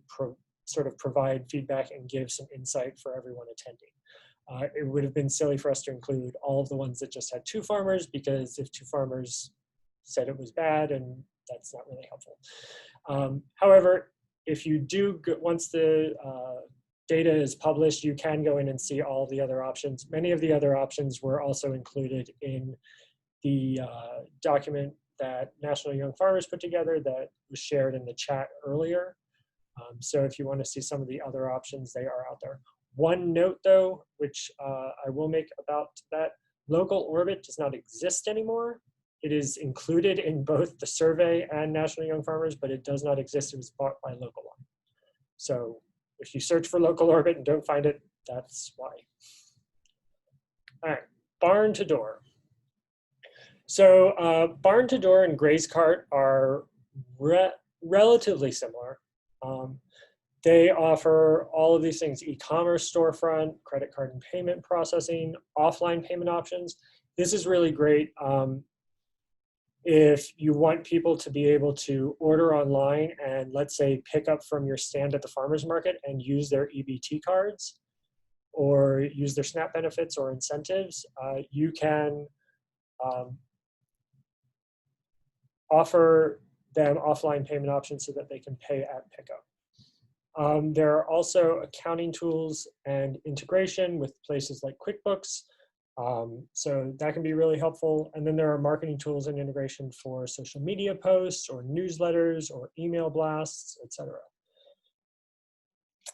sort of provide feedback and give some insight for everyone attending. It would have been silly for us to include all of the ones that just had 2 farmers, because if 2 farmers said it was bad, and that's not really helpful. However, if you do, once the data is published, you can go in and see all the other options. Many of the other options were also included in the document that National Young Farmers put together that was shared in the chat earlier. So if you want to see some of the other options, they are out there. One note though, which I will make about that, local orbit does not exist anymore. It is included in both the survey and National Young Farmers, but it does not exist. It was bought by Local One. So if you search for local orbit and don't find it, that's why. All right, barn to door. So barn to door and GRAZECART are relatively similar. They offer all of these things: e-commerce storefront, credit card and payment processing, offline payment options. This is really great if you want people to be able to order online and, let's say, pick up from your stand at the farmer's market and use their EBT cards or use their SNAP benefits or incentives. You can offer them offline payment options so that they can pay at pickup. There are also accounting tools and integration with places like QuickBooks. So that can be really helpful. And then there are marketing tools and integration for social media posts or newsletters or email blasts, etc.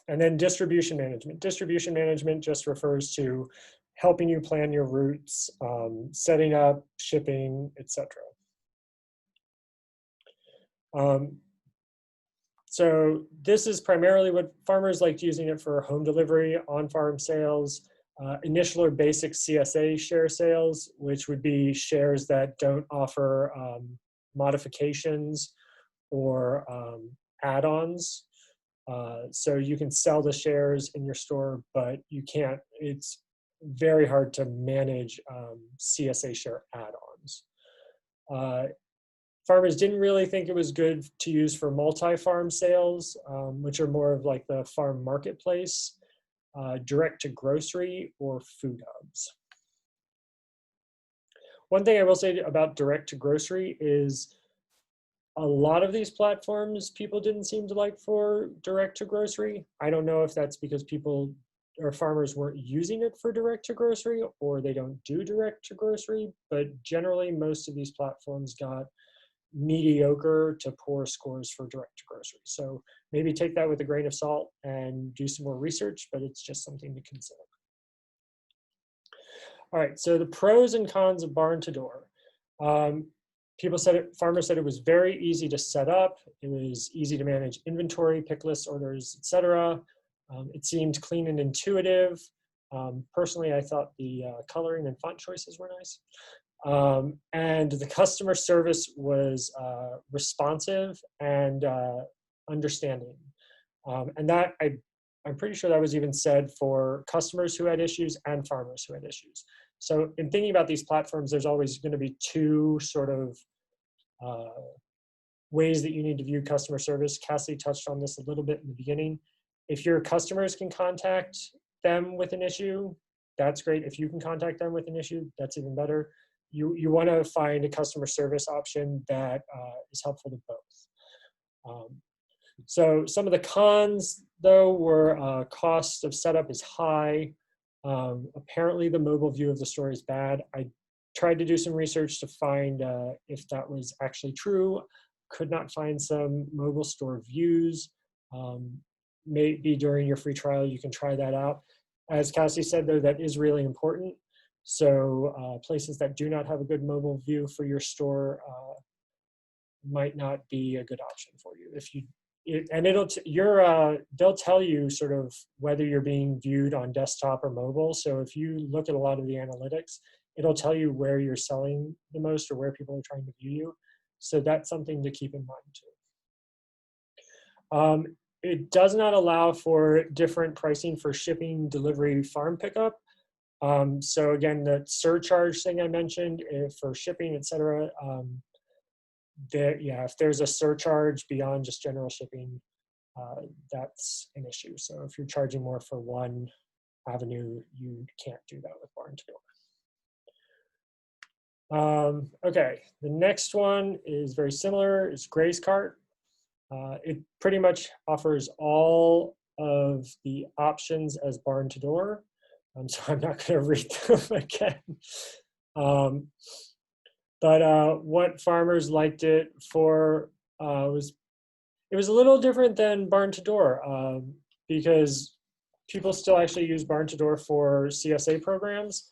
And then distribution management. Distribution management just refers to helping you plan your routes, setting up, shipping, etc. So this is primarily what farmers liked using it for: home delivery, on-farm sales, initial or basic CSA share sales, which would be shares that don't offer modifications or add-ons. So you can sell the shares in your store, but you can't, it's very hard to manage CSA share add-ons. Farmers didn't really think it was good to use for multi-farm sales, which are more of like the farm marketplace, direct to grocery, or food hubs. One thing I will say about direct to grocery is a lot of these platforms people didn't seem to like for direct to grocery. I don't know if that's because people or farmers weren't using it for direct to grocery, or they don't do direct to grocery, but generally most of these platforms got mediocre to poor scores for direct to grocery. So maybe take that with a grain of salt and do some more research, but it's just something to consider. All right, so the pros and cons of barn to door. People said it, farmers said it was very easy to set up. It was easy to manage inventory, pick lists, orders, etc. It seemed clean and intuitive. Personally, I thought the coloring and font choices were nice. And the customer service was responsive and understanding. And that, I'm pretty sure that was even said for customers who had issues and farmers who had issues. So in thinking about these platforms, there's always going to be 2 sort of ways that you need to view customer service. Cassie touched on this a little bit in the beginning. If your customers can contact them with an issue, that's great. If you can contact them with an issue, that's even better. You want to find a customer service option that is helpful to both. So some of the cons, though, were cost of setup is high. Apparently, the mobile view of the store is bad. I tried to do some research to find if that was actually true. Could not find some mobile store views. Maybe during your free trial, you can try that out. As Cassie said, though, that is really important. So places that do not have a good mobile view for your store might not be a good option for you. They'll tell you sort of whether you're being viewed on desktop or mobile. So if you look at a lot of the analytics, it'll tell you where you're selling the most or where people are trying to view you. So that's something to keep in mind too. It does not allow for different pricing for shipping, delivery, farm pickup. So again, the surcharge thing I mentioned for shipping, etc. If there's a surcharge beyond just general shipping, that's an issue. So if you're charging more for one avenue, you can't do that with barn to door. Okay, the next one is very similar. It's GRAZECART. It pretty much offers all of the options as barn to door. So I'm not going to read them again. But what farmers liked it for was it was a little different than barn to door because people still actually use barn to door for CSA programs,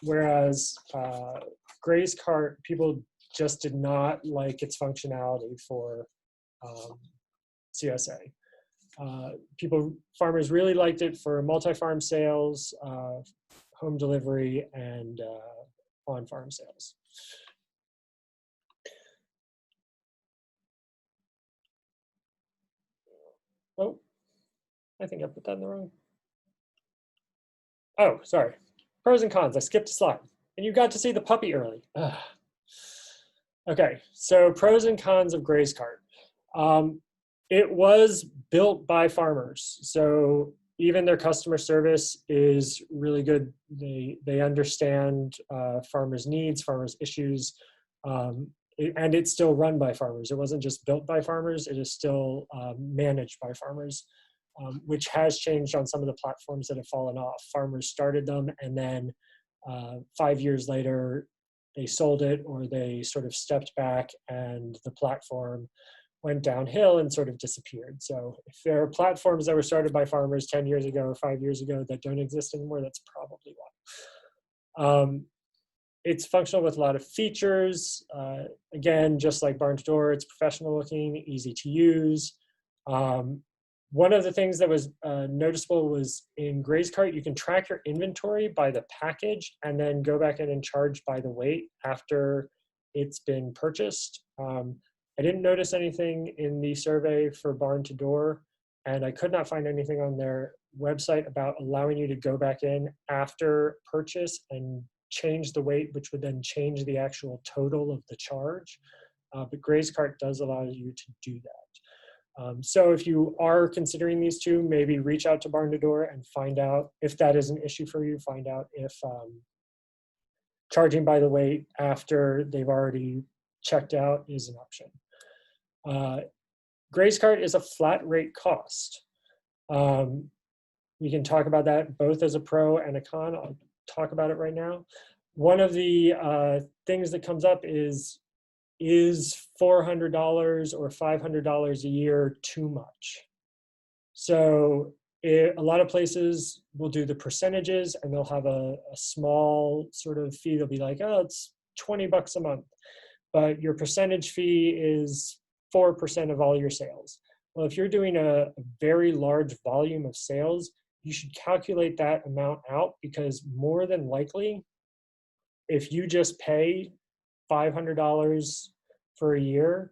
whereas GRAZECART, people just did not like its functionality for CSA. Farmers really liked it for multi-farm sales, home delivery, and on-farm sales. Oh, I think I put that in the wrong. Oh, sorry. Pros and cons. I skipped a slide. And you got to see the puppy early. Ugh. Okay, so pros and cons of GRAZECART. It was built by farmers, so even their customer service is really good. They understand farmers' needs, farmers' issues, and it's still run by farmers. It wasn't just built by farmers, it is still managed by farmers, which has changed on some of the platforms that have fallen off. Farmers started them, and then 5 years later, they sold it, or they sort of stepped back, and the platform went downhill and sort of disappeared. So if there are platforms that were started by farmers 10 years ago or 5 years ago that don't exist anymore, that's probably why. It's functional with a lot of features. Again, just like barn to door, it's professional looking, easy to use. One of the things that was noticeable was in GRAZECART, you can track your inventory by the package and then go back in and charge by the weight after it's been purchased. I didn't notice anything in the survey for barn to door, and I could not find anything on their website about allowing you to go back in after purchase and change the weight, which would then change the actual total of the charge. But GRAZECART does allow you to do that. So if you are considering these two, maybe reach out to barn to door and find out if that is an issue for you. Find out if charging by the weight after they've already checked out is an option. GRAZECART is a flat rate cost. We can talk about that both as a pro and a con. I'll talk about it right now. One of the things that comes up is $400 or $500 a year too much? So a lot of places will do the percentages, and they'll have a small sort of fee. They'll be like, oh, it's $20 a month, but your percentage fee is 4% of all your sales. Well, if you're doing a very large volume of sales, you should calculate that amount out, because more than likely, if you just pay $500 for a year,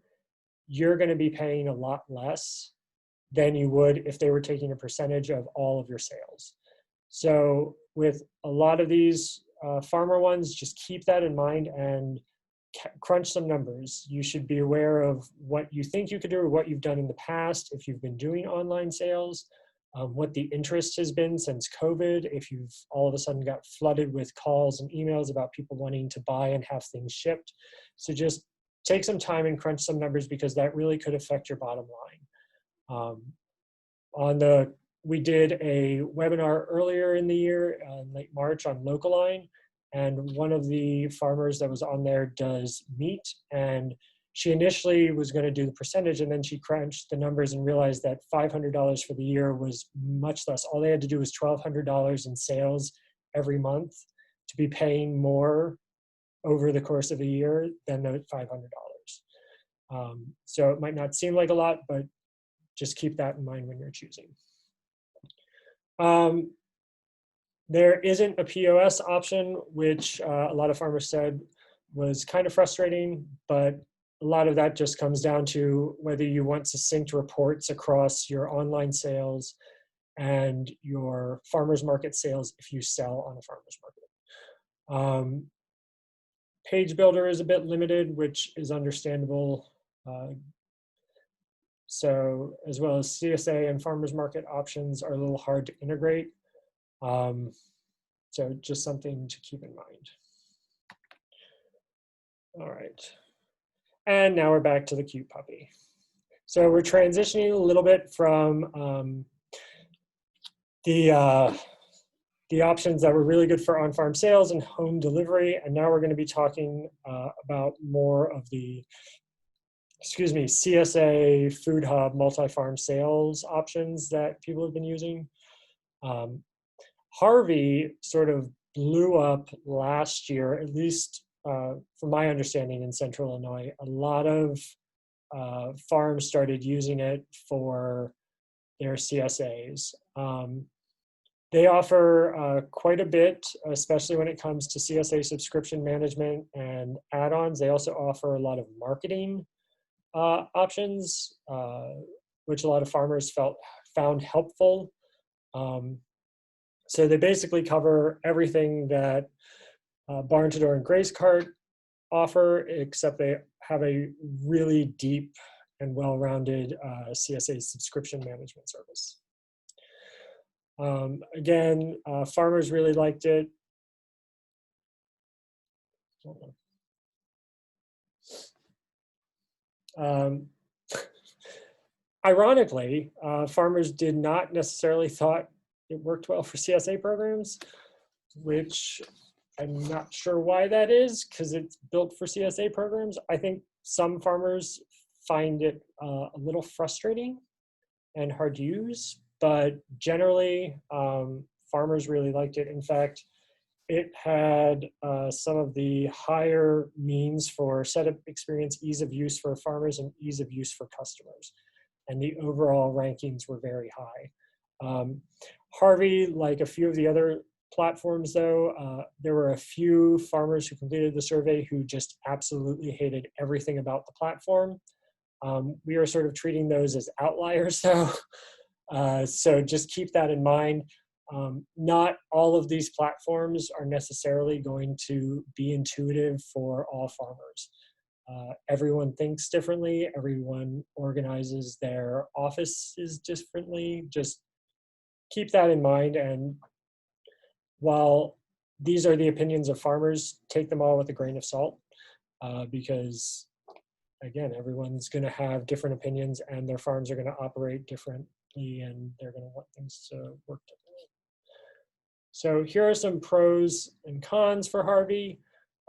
you're going to be paying a lot less than you would if they were taking a percentage of all of your sales. So with a lot of these farmer ones, just keep that in mind and crunch some numbers. You should be aware of what you think you could do or what you've done in the past if you've been doing online sales, what the interest has been since COVID, if you've all of a sudden got flooded with calls and emails about people wanting to buy and have things shipped. So just take some time and crunch some numbers, because that really could affect your bottom line. We did a webinar earlier in the year, late March, on Localine, and one of the farmers that was on there does meat, and she initially was going to do the percentage, and then she crunched the numbers and realized that $500 for the year was much less. All they had to do was $1,200 in sales every month to be paying more over the course of a year than the $500. So it might not seem like a lot, but just keep that in mind when you're choosing. There isn't a POS option, which a lot of farmers said was kind of frustrating, but a lot of that just comes down to whether you want succinct reports across your online sales and your farmers market sales if you sell on a farmers market. Page Builder is a bit limited, which is understandable. So as well as CSA and farmers market options are a little hard to integrate. So just something to keep in mind. All right. And now we're back to the cute puppy. So we're transitioning a little bit from the options that were really good for on-farm sales and home delivery. And now we're going to be talking about more of the, CSA, Food Hub, multi-farm sales options that people have been using. Harvey sort of blew up last year, at least from my understanding in Central Illinois. A lot of farms started using it for their CSAs. They offer quite a bit, especially when it comes to CSA subscription management and add-ons. They also offer a lot of marketing options, which a lot of farmers found helpful. So they basically cover everything that Barn to Door and GRAZECART offer, except they have a really deep and well-rounded CSA subscription management service. Again, farmers really liked it. Ironically, farmers did not necessarily thought it worked well for CSA programs, which I'm not sure why that is, because it's built for CSA programs. I think some farmers find it a little frustrating and hard to use, but generally, farmers really liked it. In fact, it had some of the higher means for setup experience, ease of use for farmers, and ease of use for customers. And the overall rankings were very high. Harvey, like a few of the other platforms though, there were a few farmers who completed the survey who just absolutely hated everything about the platform. We are sort of treating those as outliers though. So just keep that in mind. Not all of these platforms are necessarily going to be intuitive for all farmers. Everyone thinks differently. Everyone organizes their offices differently. Just keep that in mind. And while these are the opinions of farmers, take them all with a grain of salt, because again, everyone's going to have different opinions and their farms are going to operate differently and they're going to want things to work differently. So here are some pros and cons for Harvey.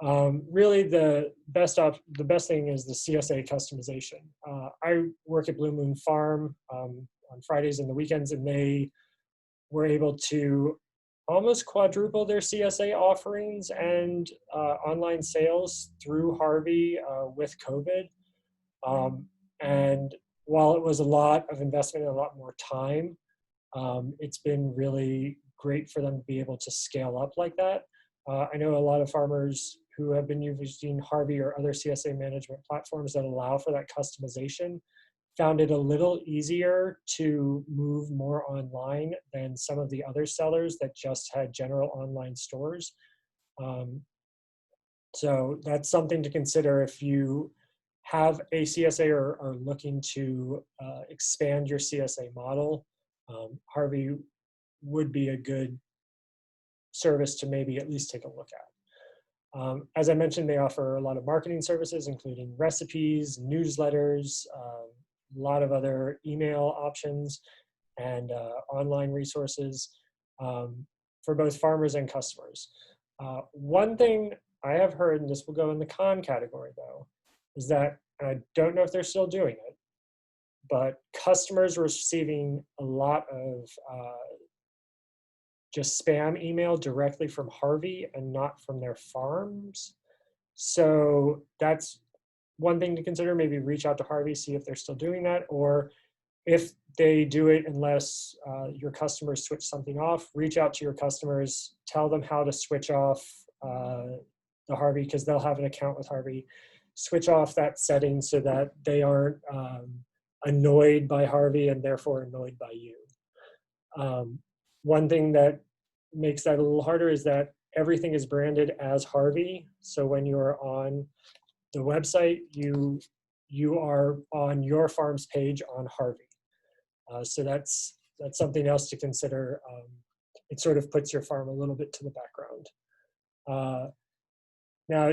Really the best thing is the CSA customization. I work at Blue Moon Farm on Fridays and the weekends, and they were able to almost quadruple their CSA offerings and online sales through Harvey with COVID. And while it was a lot of investment and a lot more time, it's been really great for them to be able to scale up like that. I know a lot of farmers who have been using Harvey or other CSA management platforms that allow for that customization found it a little easier to move more online than some of the other sellers that just had general online stores. So that's something to consider if you have a CSA or are looking to expand your CSA model. Harvey would be a good service to maybe at least take a look at. As I mentioned, they offer a lot of marketing services, including recipes, newsletters, a lot of other email options, and online resources for both farmers and customers. One thing I have heard, and this will go in the con category though, is that, and I don't know if they're still doing it, but customers were receiving a lot of just spam email directly from Harvey and not from their farms. So that's one thing to consider. Maybe reach out to Harvey, see if they're still doing that, or if they do it, unless your customers switch something off, reach out to your customers, tell them how to switch off the Harvey, because they'll have an account with Harvey. Switch off that setting so that they aren't annoyed by Harvey and therefore annoyed by you. One thing that makes that a little harder is that everything is branded as Harvey. So when you're on the website, you you are on your farm's page on Harvey. So that's something else to consider. It sort of puts your farm a little bit to the background. Now,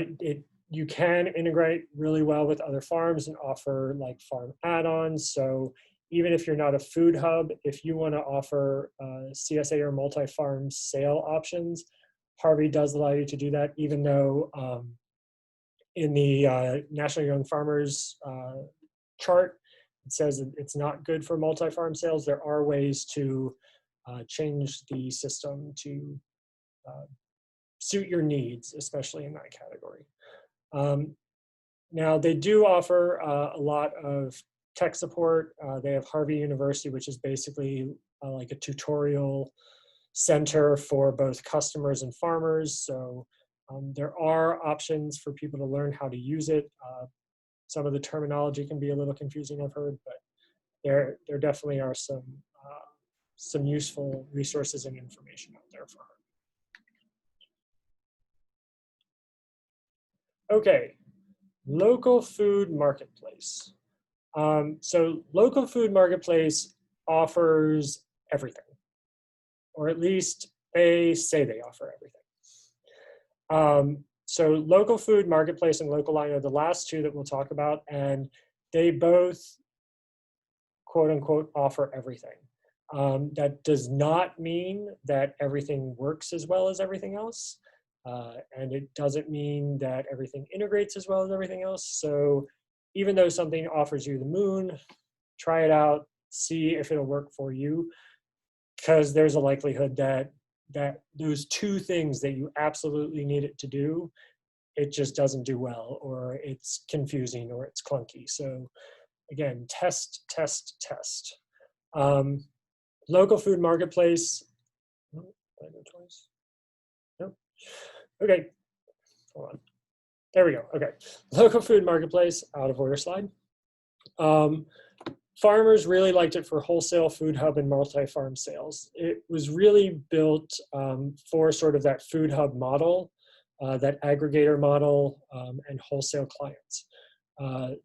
you can integrate really well with other farms and offer like farm add-ons. So even if you're not a food hub, if you want to offer CSA or multi-farm sale options, Harvey does allow you to do that, even though in the National Young Farmers chart, it says it's not good for multi-farm sales. There are ways to change the system to suit your needs, especially in that category. Now, they do offer a lot of tech support. They have Harvey University, which is basically like a tutorial center for both customers and farmers. So there are options for people to learn how to use it. Some of the terminology can be a little confusing, I've heard, but there definitely are some useful resources and information out there for her. Okay, local food marketplace. So local food marketplace offers everything, or at least they say they offer everything. So local food marketplace and local line are the last two that we'll talk about, and they both, quote unquote, offer everything. That does not mean that everything works as well as everything else. And it doesn't mean that everything integrates as well as everything else. So even though something offers you the moon, try it out, see if it'll work for you, because there's a likelihood that those two things that you absolutely need it to do, it just doesn't do well, or it's confusing, or it's clunky. So again, test, test, test. Local food marketplace. Oh, did I go twice? Nope. Okay, hold on. There we go. Okay, local food marketplace, out of order slide. Farmers really liked it for wholesale, food hub, and multi-farm sales. It was really built for sort of that food hub model, that aggregator model, and wholesale clients.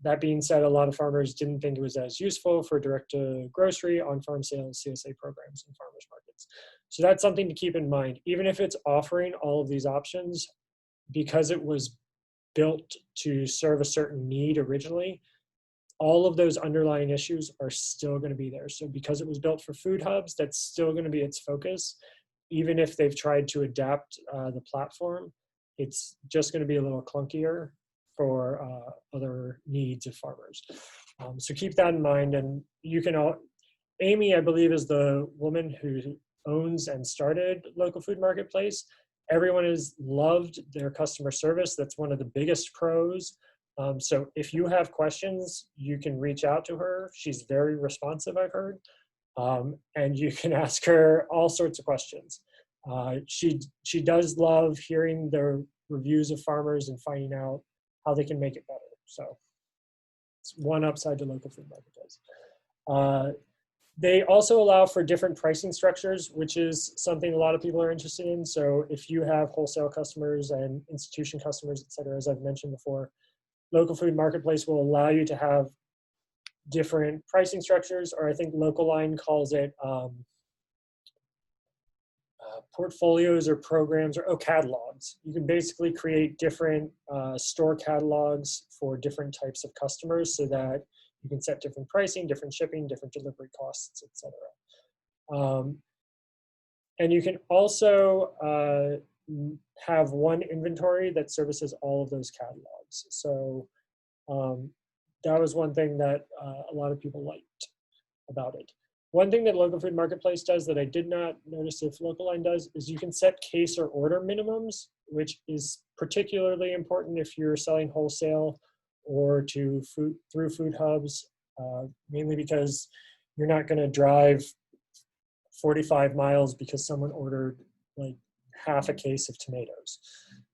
That being said, a lot of farmers didn't think it was as useful for direct-to-grocery, on-farm sales, CSA programs, and farmers markets. So that's something to keep in mind. Even if it's offering all of these options, because it was built to serve a certain need originally, all of those underlying issues are still going to be there. So because it was built for food hubs, that's still going to be its focus. Even if they've tried to adapt the platform, it's just going to be a little clunkier for other needs of farmers. So keep that in mind. And you can, Amy, I believe, is the woman who owns and started Local Food Marketplace. Everyone has loved their customer service. That's one of the biggest pros. So if you have questions, you can reach out to her. She's very responsive, I've heard. And you can ask her all sorts of questions. She does love hearing the reviews of farmers and finding out how they can make it better. So it's one upside to Local Food Marketplace. They also allow for different pricing structures, which is something a lot of people are interested in. So if you have wholesale customers and institution customers, et cetera, as I've mentioned before, Local Food Marketplace will allow you to have different pricing structures, or I think Local Line calls it portfolios or programs, or catalogs. You can basically create different store catalogs for different types of customers so that you can set different pricing, different shipping, different delivery costs, etc. And you can also have one inventory that services all of those catalogs. So that was one thing that a lot of people liked about it. One thing that Local Food Marketplace does that I did not notice if Local Line does is you can set case or order minimums, which is particularly important if you're selling wholesale or through food hubs, mainly because you're not going to drive 45 miles because someone ordered like half a case of tomatoes.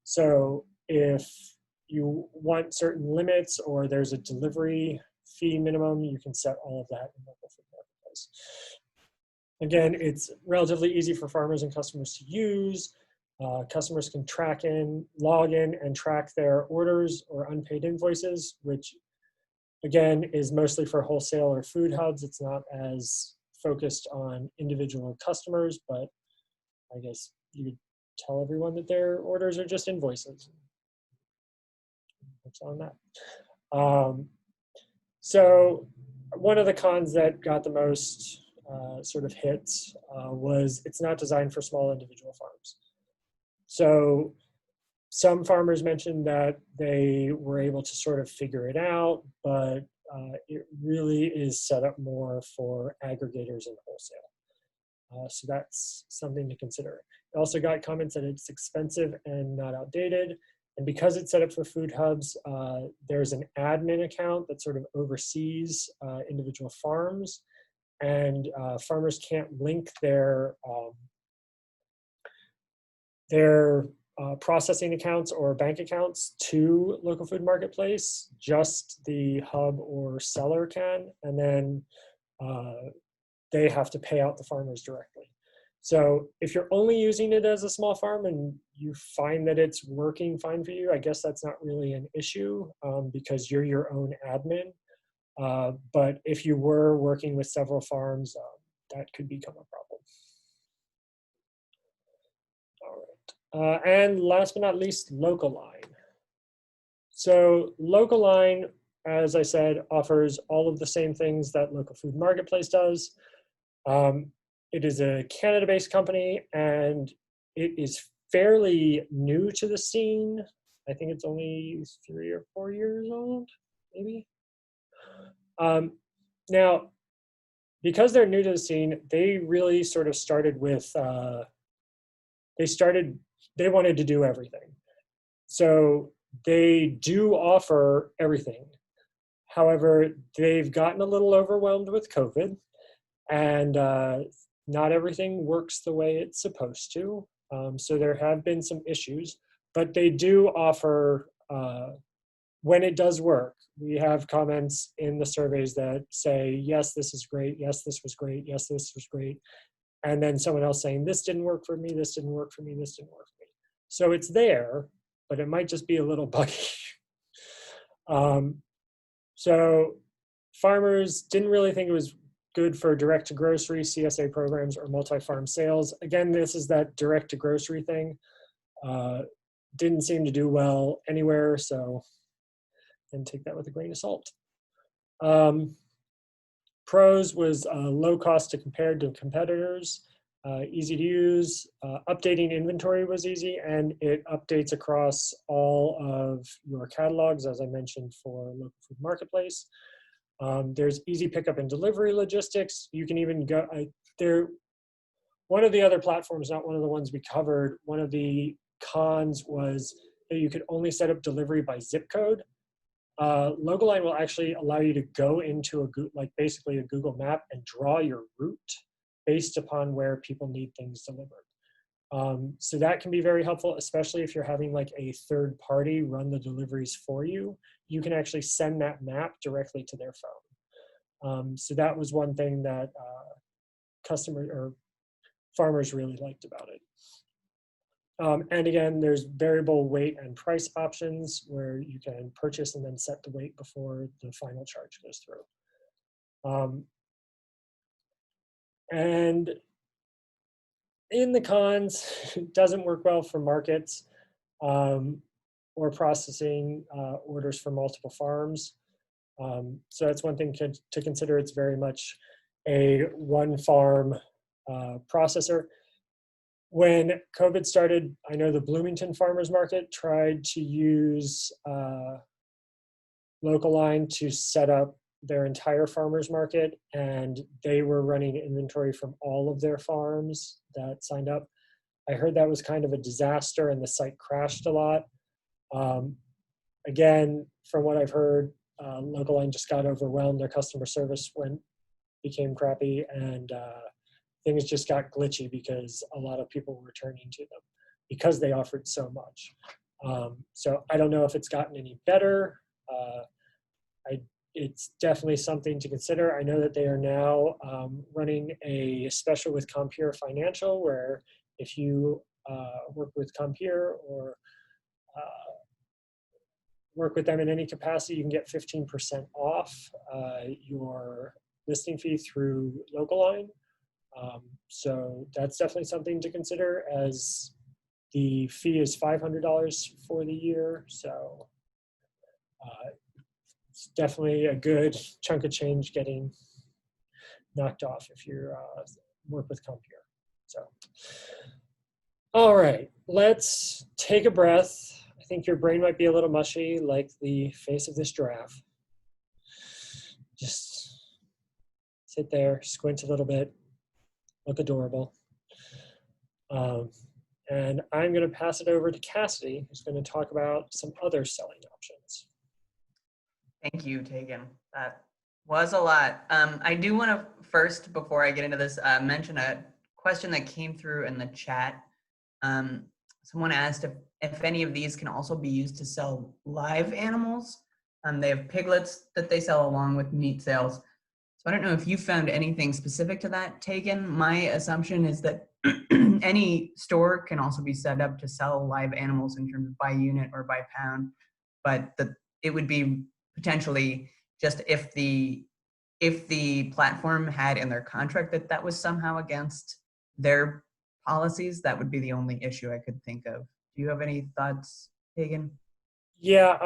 So if you want certain limits or there's a delivery fee minimum, you can set all of that in Local Food Marketplace. Again, it's relatively easy for farmers and customers to use. Customers can log in and track their orders or unpaid invoices, which again, is mostly for wholesale or food hubs. It's not as focused on individual customers, but I guess you could tell everyone that their orders are just invoices. What's on that? So one of the cons that got the most sort of hits was it's not designed for small individual farms. So some farmers mentioned that they were able to sort of figure it out, but it really is set up more for aggregators and wholesale. So that's something to consider. It also got comments that it's expensive and not outdated. And because it's set up for food hubs, there's an admin account that sort of oversees individual farms, and farmers can't link their processing accounts or bank accounts to local food marketplace. Just the hub or seller can, and then they have to pay out the farmers directly. So if you're only using it as a small farm and you find that it's working fine for you, I guess that's not really an issue because you're your own admin. But if you were working with several farms, that could become a problem. All right. And last but not least, local line. So local line, as I said, offers all of the same things that local food marketplace does. It is a Canada-based company, and it is fairly new to the scene. I think it's only 3 or 4 years old, maybe. Now, because they're new to the scene, they really sort of started with, they wanted to do everything. So they do offer everything. However, they've gotten a little overwhelmed with COVID, and not everything works the way it's supposed to. So there have been some issues, but they do offer, when it does work, we have comments in the surveys that say, yes, this is great. Yes, this was great. Yes, this was great. And then someone else saying, this didn't work for me. This didn't work for me. This didn't work for me. So it's there, but it might just be a little buggy. So farmers didn't really think it was good for direct to grocery, CSA programs, or multi-farm sales. Again, this is that direct to grocery thing. Didn't seem to do well anywhere, so then take that with a grain of salt. Pros was low cost to compare to competitors, easy to use, updating inventory was easy, and it updates across all of your catalogs, as I mentioned, for local food marketplace. There's easy pickup and delivery logistics. You can even go one of the other platforms, not one of the ones we covered, one of the cons was that you could only set up delivery by zip code. Local Line will actually allow you to go into basically a Google map and draw your route based upon where people need things delivered. So that can be very helpful, especially if you're having like a third party run the deliveries for you. You can actually send that map directly to their phone. So that was one thing that farmers really liked about it. And again, there's variable weight and price options where you can purchase and then set the weight before the final charge goes through. And in the cons, it doesn't work well for markets or processing orders for multiple farms. So that's one thing to consider. It's very much a one farm processor. When COVID started, I know the Bloomington Farmers Market tried to use Local Line to set up their entire farmers market, and they were running inventory from all of their farms that signed up. I heard that was kind of a disaster and the site crashed a lot. Again, from what I've heard, Local Line just got overwhelmed. Their customer service became crappy, and things just got glitchy because a lot of people were turning to them because they offered so much. So I don't know if it's gotten any better. It's definitely something to consider. I know that they are now running a special with Compeer Financial, where if you work with Compeer or work with them in any capacity, you can get 15% off your listing fee through Local. So that's definitely something to consider, as the fee is $500 for the year. So it's definitely a good chunk of change getting knocked off if you work with Compeer. So, all right, let's take a breath. I think your brain might be a little mushy, like the face of this giraffe. Just sit there, squint a little bit, look adorable. And I'm going to pass it over to Cassidy, who's going to talk about some other selling options. Thank you, Tegan. That was a lot. I do want to first, before I get into this, mention a question that came through in the chat. Someone asked if any of these can also be used to sell live animals. They have piglets that they sell along with meat sales. So I don't know if you found anything specific to that, Tegan. My assumption is that any store can also be set up to sell live animals in terms of by unit or by pound, but it would be potentially just if the platform had in their contract that was somehow against their policies, that would be the only issue I could think of. Do you have any thoughts, Tegan? Yeah,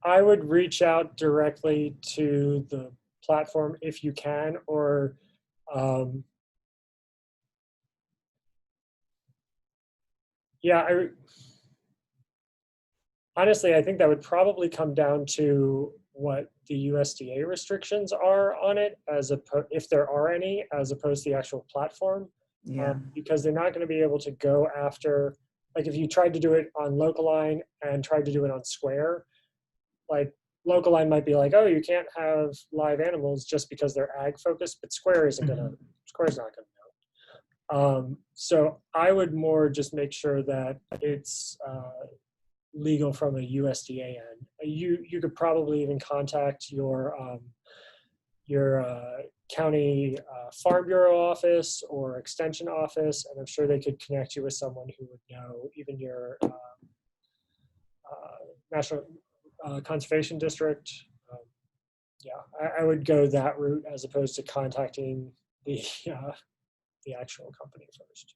I would reach out directly to the platform if you can, or yeah, honestly, I think that would probably come down to what the USDA restrictions are on it, if there are any, as opposed to the actual platform. Yeah. Because they're not going to be able to go after, like if you tried to do it on Local and tried to do it on Square, like Local might be like, oh, you can't have live animals just because they're ag focused, but Square isn't gonna, Square's not gonna know. So I would more just make sure that it's legal from a USDA end. You could probably even contact your county farm bureau office or extension office, and I'm sure they could connect you with someone who would know, even your national conservation district. Yeah, I would go that route as opposed to contacting the actual company first.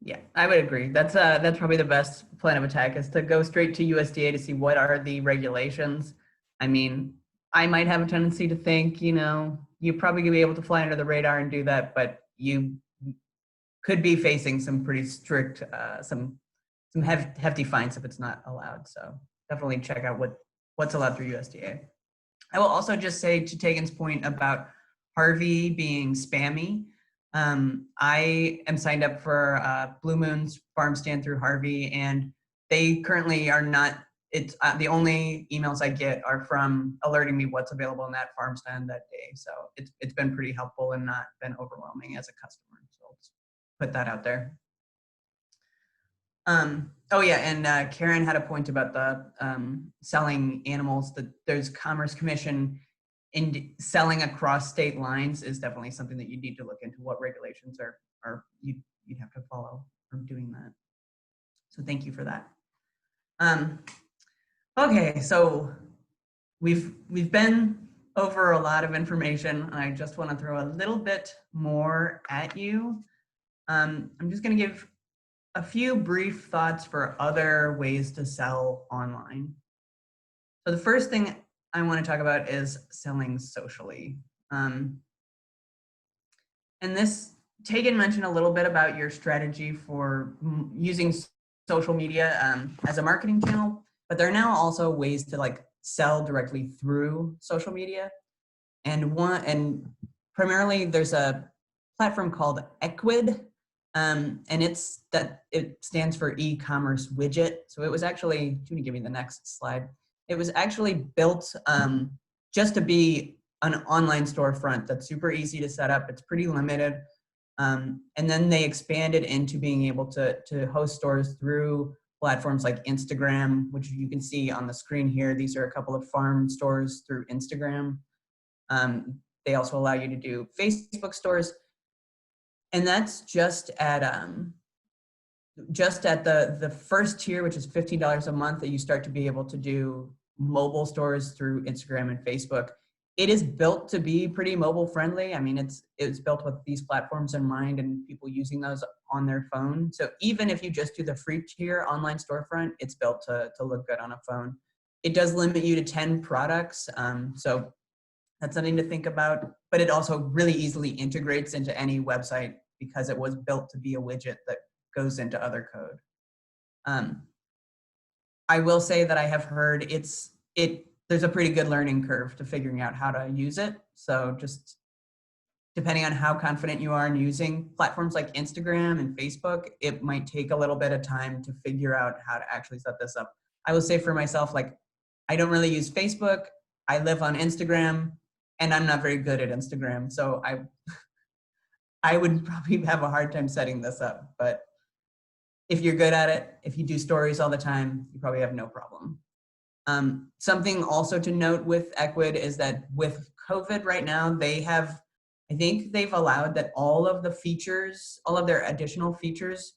Yeah, I would agree. That's probably the best plan of attack, is to go straight to USDA to see what are the regulations. I mean, I might have a tendency to think, you're probably gonna be able to fly under the radar and do that, but you could be facing some pretty strict, some hefty fines if it's not allowed. So definitely check out what's allowed through USDA. I will also just say, to Tegan's point about Harvey being spammy, I am signed up for Blue Moon's farm stand through Harvey, and they currently are not, it's the only emails I get are from alerting me what's available in that farm stand that day. So it's been pretty helpful and not been overwhelming as a customer. So let's put that out there. Oh yeah, and Karen had a point about the selling animals. That there's Commerce Commission in selling across state lines is definitely something that you need to look into, what regulations are you'd have to follow from doing that. So thank you for that. Okay, so we've been over a lot of information, and I just want to throw a little bit more at you. I'm just going to give a few brief thoughts for other ways to sell online. So the first thing I want to talk about is selling socially. And this, Tegan mentioned a little bit about your strategy for using social media as a marketing channel, but there are now also ways to sell directly through social media. And primarily there's a platform called Equid, and it stands for e-commerce widget. So it was actually, can you give me the next slide? It was actually built just to be an online storefront that's super easy to set up. It's pretty limited. And then they expanded into being able to host stores through platforms like Instagram, which you can see on the screen here. These are a couple of farm stores through Instagram. They also allow you to do Facebook stores. And that's just at the first tier, which is $15 a month, that you start to be able to do mobile stores through Instagram and Facebook. It is built to be pretty mobile friendly. I mean, it's built with these platforms in mind and people using those on their phone. So even if you just do the free tier online storefront, it's built to look good on a phone. It does limit you to 10 products. So that's something to think about, but it also really easily integrates into any website because it was built to be a widget that goes into other code. I will say that I have heard there's a pretty good learning curve to figuring out how to use it. So just depending on how confident you are in using platforms like Instagram and Facebook, it might take a little bit of time to figure out how to actually set this up. I will say for myself, like, I don't really use Facebook. I live on Instagram and I'm not very good at Instagram. So I would probably have a hard time setting this up, but if you're good at it, if you do stories all the time, you probably have no problem. Something also to note with Ecwid is that with COVID right now, I think they've allowed that all of the features, all of their additional features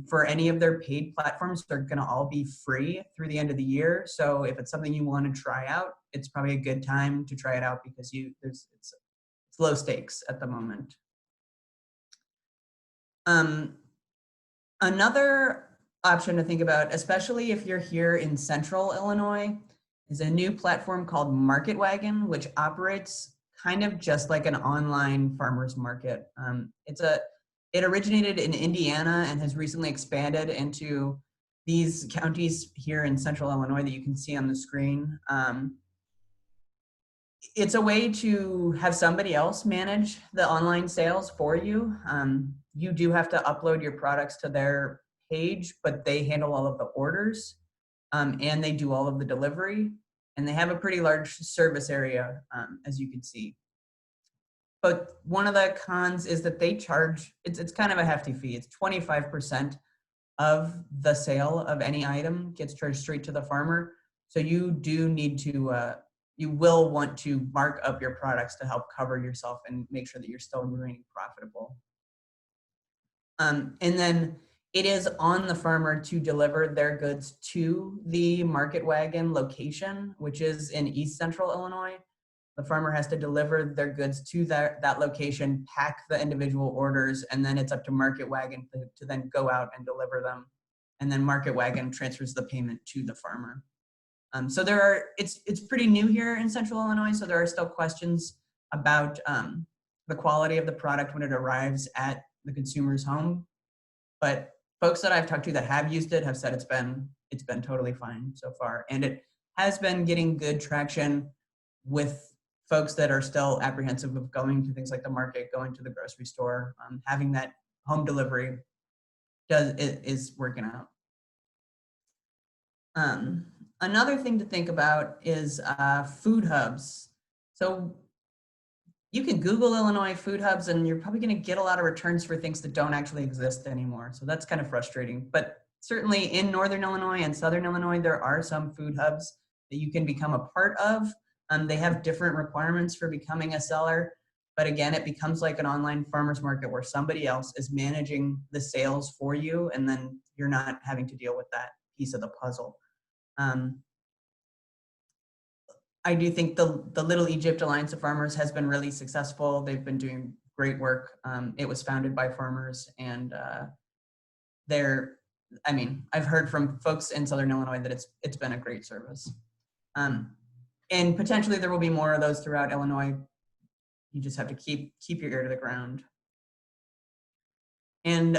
for any of their paid platforms, they're gonna all be free through the end of the year. So if it's something you wanna try out, it's probably a good time to try it out because it's low stakes at the moment. Another option to think about, especially if you're here in Central Illinois, is a new platform called Market Wagon, which operates kind of just like an online farmer's market. It originated in Indiana and has recently expanded into these counties here in Central Illinois that you can see on the screen. It's a way to have somebody else manage the online sales for you. You do have to upload your products to their page, but they handle all of the orders and they do all of the delivery. And they have a pretty large service area, as you can see. But one of the cons is that they charge, it's kind of a hefty fee. It's 25% of the sale of any item gets charged straight to the farmer. So you do need to, you will want to mark up your products to help cover yourself and make sure that you're still remaining profitable. And then it is on the farmer to deliver their goods to the Market Wagon location, which is in East Central Illinois. The farmer has to deliver their goods to that location, pack the individual orders, and then it's up to Market Wagon to then go out and deliver them. And then Market Wagon transfers the payment to the farmer. So it's pretty new here in Central Illinois, so there are still questions about the quality of the product when it arrives at the consumer's home. But folks that I've talked to that have used it have said it's been totally fine so far. And it has been getting good traction with folks that are still apprehensive of going to things like the market, going to the grocery store. Having that home delivery is working out. Another thing to think about is food hubs. So you can Google Illinois food hubs and you're probably gonna get a lot of returns for things that don't actually exist anymore. So that's kind of frustrating. But certainly in Northern Illinois and Southern Illinois, there are some food hubs that you can become a part of. They have different requirements for becoming a seller. But again, it becomes like an online farmer's market where somebody else is managing the sales for you and then you're not having to deal with that piece of the puzzle. I do think the Little Egypt Alliance of Farmers has been really successful. They've been doing great work. It was founded by farmers and I've heard from folks in Southern Illinois that it's been a great service. And potentially there will be more of those throughout Illinois. You just have to keep your ear to the ground. And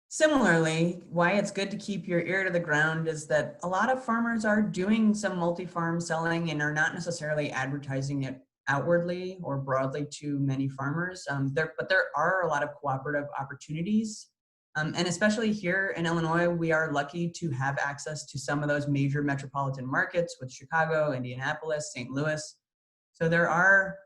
similarly, why it's good to keep your ear to the ground is that a lot of farmers are doing some multi-farm selling and are not necessarily advertising it outwardly or broadly to many farmers. But there are a lot of cooperative opportunities. And especially here in Illinois, we are lucky to have access to some of those major metropolitan markets with Chicago, Indianapolis, St. Louis. So there are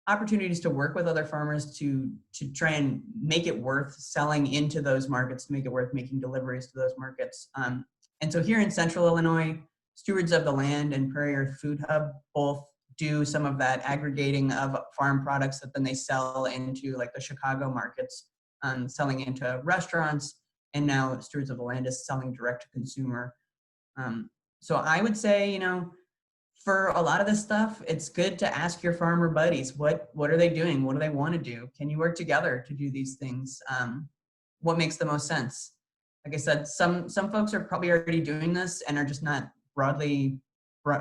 opportunities to work with other farmers to try and make it worth selling into those markets, to make it worth making deliveries to those markets. And so here in Central Illinois, Stewards of the Land and Prairie Earth Food Hub both do some of that aggregating of farm products that then they sell into like the Chicago markets, selling into restaurants. And now Stewards of the Land is selling direct to consumer. So I would say, you know, for a lot of this stuff, it's good to ask your farmer buddies, what are they doing? What do they want to do? Can you work together to do these things? What makes the most sense? Like I said, some folks are probably already doing this and are just not broadly,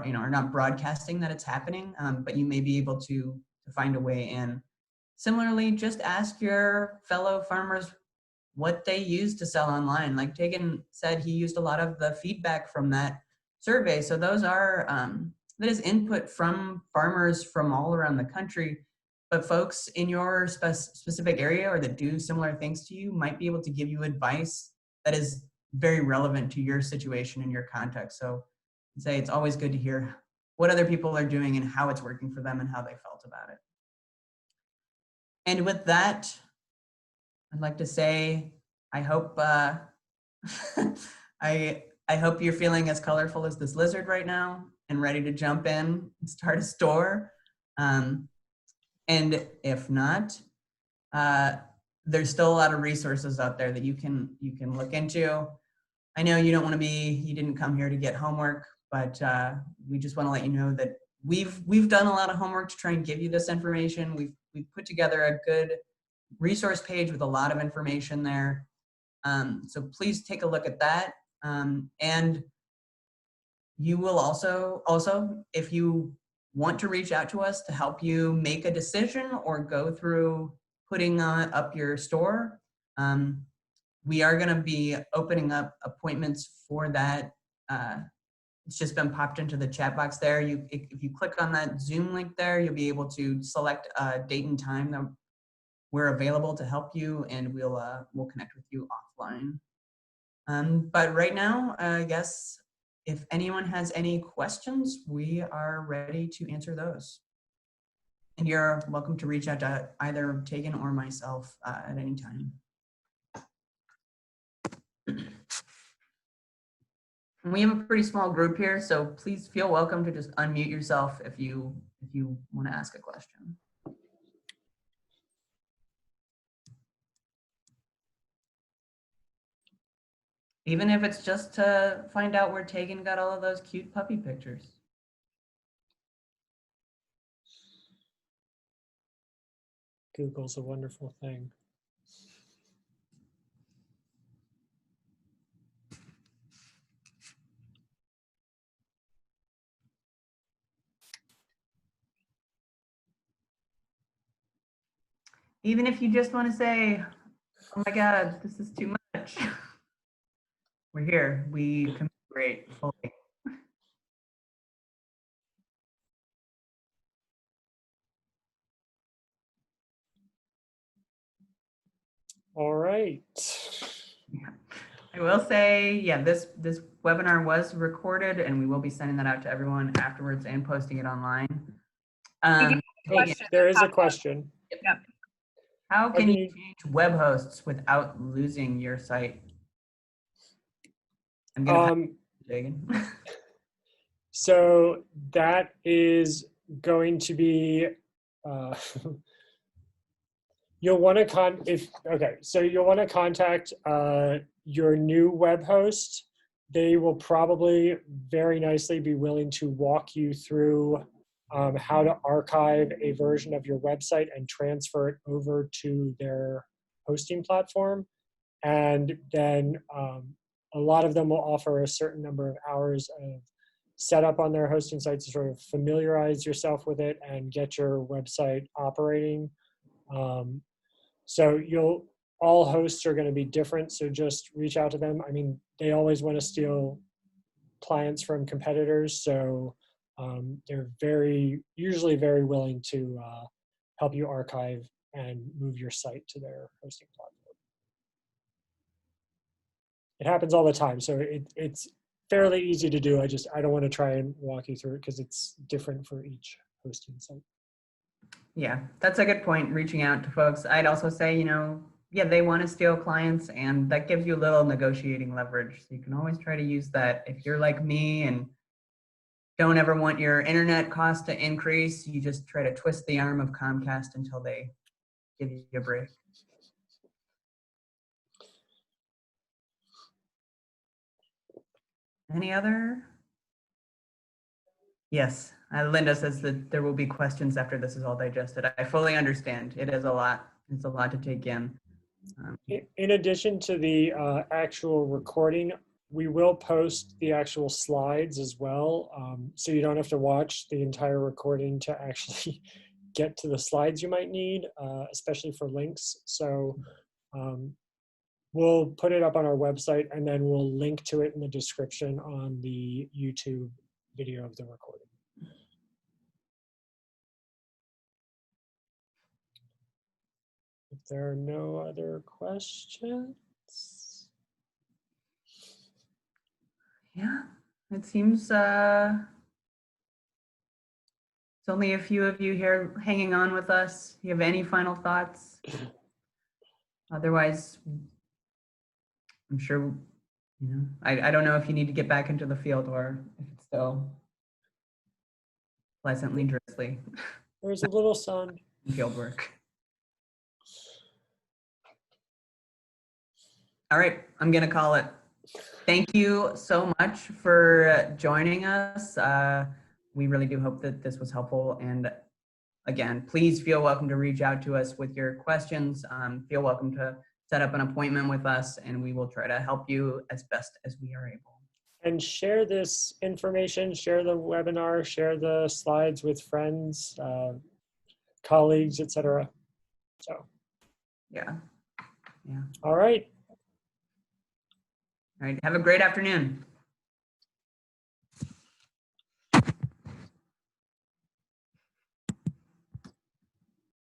you know, are not broadcasting that it's happening, but you may be able to find a way in. Similarly, just ask your fellow farmers what they use to sell online. Like Tegan said, he used a lot of the feedback from that survey. So those are, that is input from farmers from all around the country, but folks in your specific area or that do similar things to you might be able to give you advice that is very relevant to your situation and your context. So I'd say it's always good to hear what other people are doing and how it's working for them and how they felt about it. And with that, I'd like to say, I hope I hope you're feeling as colorful as this lizard right now and ready to jump in and start a store. And if not, there's still a lot of resources out there that you can look into. I know you don't want to you didn't come here to get homework, but we just want to let you know that we've done a lot of homework to try and give you this information. We've put together a good resource page with a lot of information there. So please take a look at that. And you will also, if you want to reach out to us to help you make a decision or go through putting up your store, we are going to be opening up appointments for that. It's just been popped into the chat box there. If you click on that Zoom link there, you'll be able to select a date and time that we're available to help you, and we'll connect with you offline. But right now, I guess if anyone has any questions, we are ready to answer those. And you're welcome to reach out to either Tegan or myself at any time. And we have a pretty small group here, so please feel welcome to just unmute yourself if you want to ask a question. Even if it's just to find out where Tegan got all of those cute puppy pictures. Google's a wonderful thing. Even if you just want to say, oh my God, this is too much. We're here. We commiserate fully. All right. Yeah. I will say, yeah, this webinar was recorded, and we will be sending that out to everyone afterwards and posting it online. There is a question. Yep. How can you change web hosts without losing your site? I'm gonna So that is going to be you'll want to contact your new web host. They will probably very nicely be willing to walk you through how to archive a version of your website and transfer it over to their hosting platform. And then a lot of them will offer a certain number of hours of setup on their hosting site to sort of familiarize yourself with it and get your website operating. So all hosts are going to be different, so just reach out to them. I mean, they always want to steal clients from competitors, so they're usually very willing to help you archive and move your site to their hosting platform. It happens all the time, so it's fairly easy to do. I don't want to try and walk you through it because it's different for each hosting site. Yeah, that's a good point, reaching out to folks. I'd also say, yeah, they want to steal clients, and that gives you a little negotiating leverage. So you can always try to use that. If you're like me and don't ever want your internet cost to increase, you just try to twist the arm of Comcast until they give you a break. Any other Yes, Linda says that there will be questions after this is all digested. I fully understand. It is a lot. It's a lot to take in. In addition to the actual recording, we will post the actual slides as well. So you don't have to watch the entire recording to actually get to the slides you might need, especially for links. So we'll put it up on our website, and then we'll link to it in the description on the YouTube video of the recording. If there are no other questions. Yeah, it seems it's only a few of you here hanging on with us. You have any final thoughts? Otherwise, I'm sure, I don't know if you need to get back into the field or if it's still pleasantly drizzly. There's a little sun. Field work. All right, I'm gonna call it. Thank you so much for joining us. We really do hope that this was helpful. And again, please feel welcome to reach out to us with your questions. Feel welcome to set up an appointment with us, and we will try to help you as best as we are able. And share this information, share the webinar, share the slides with friends, colleagues, etc. So, Yeah. All right. All right. Have a great afternoon.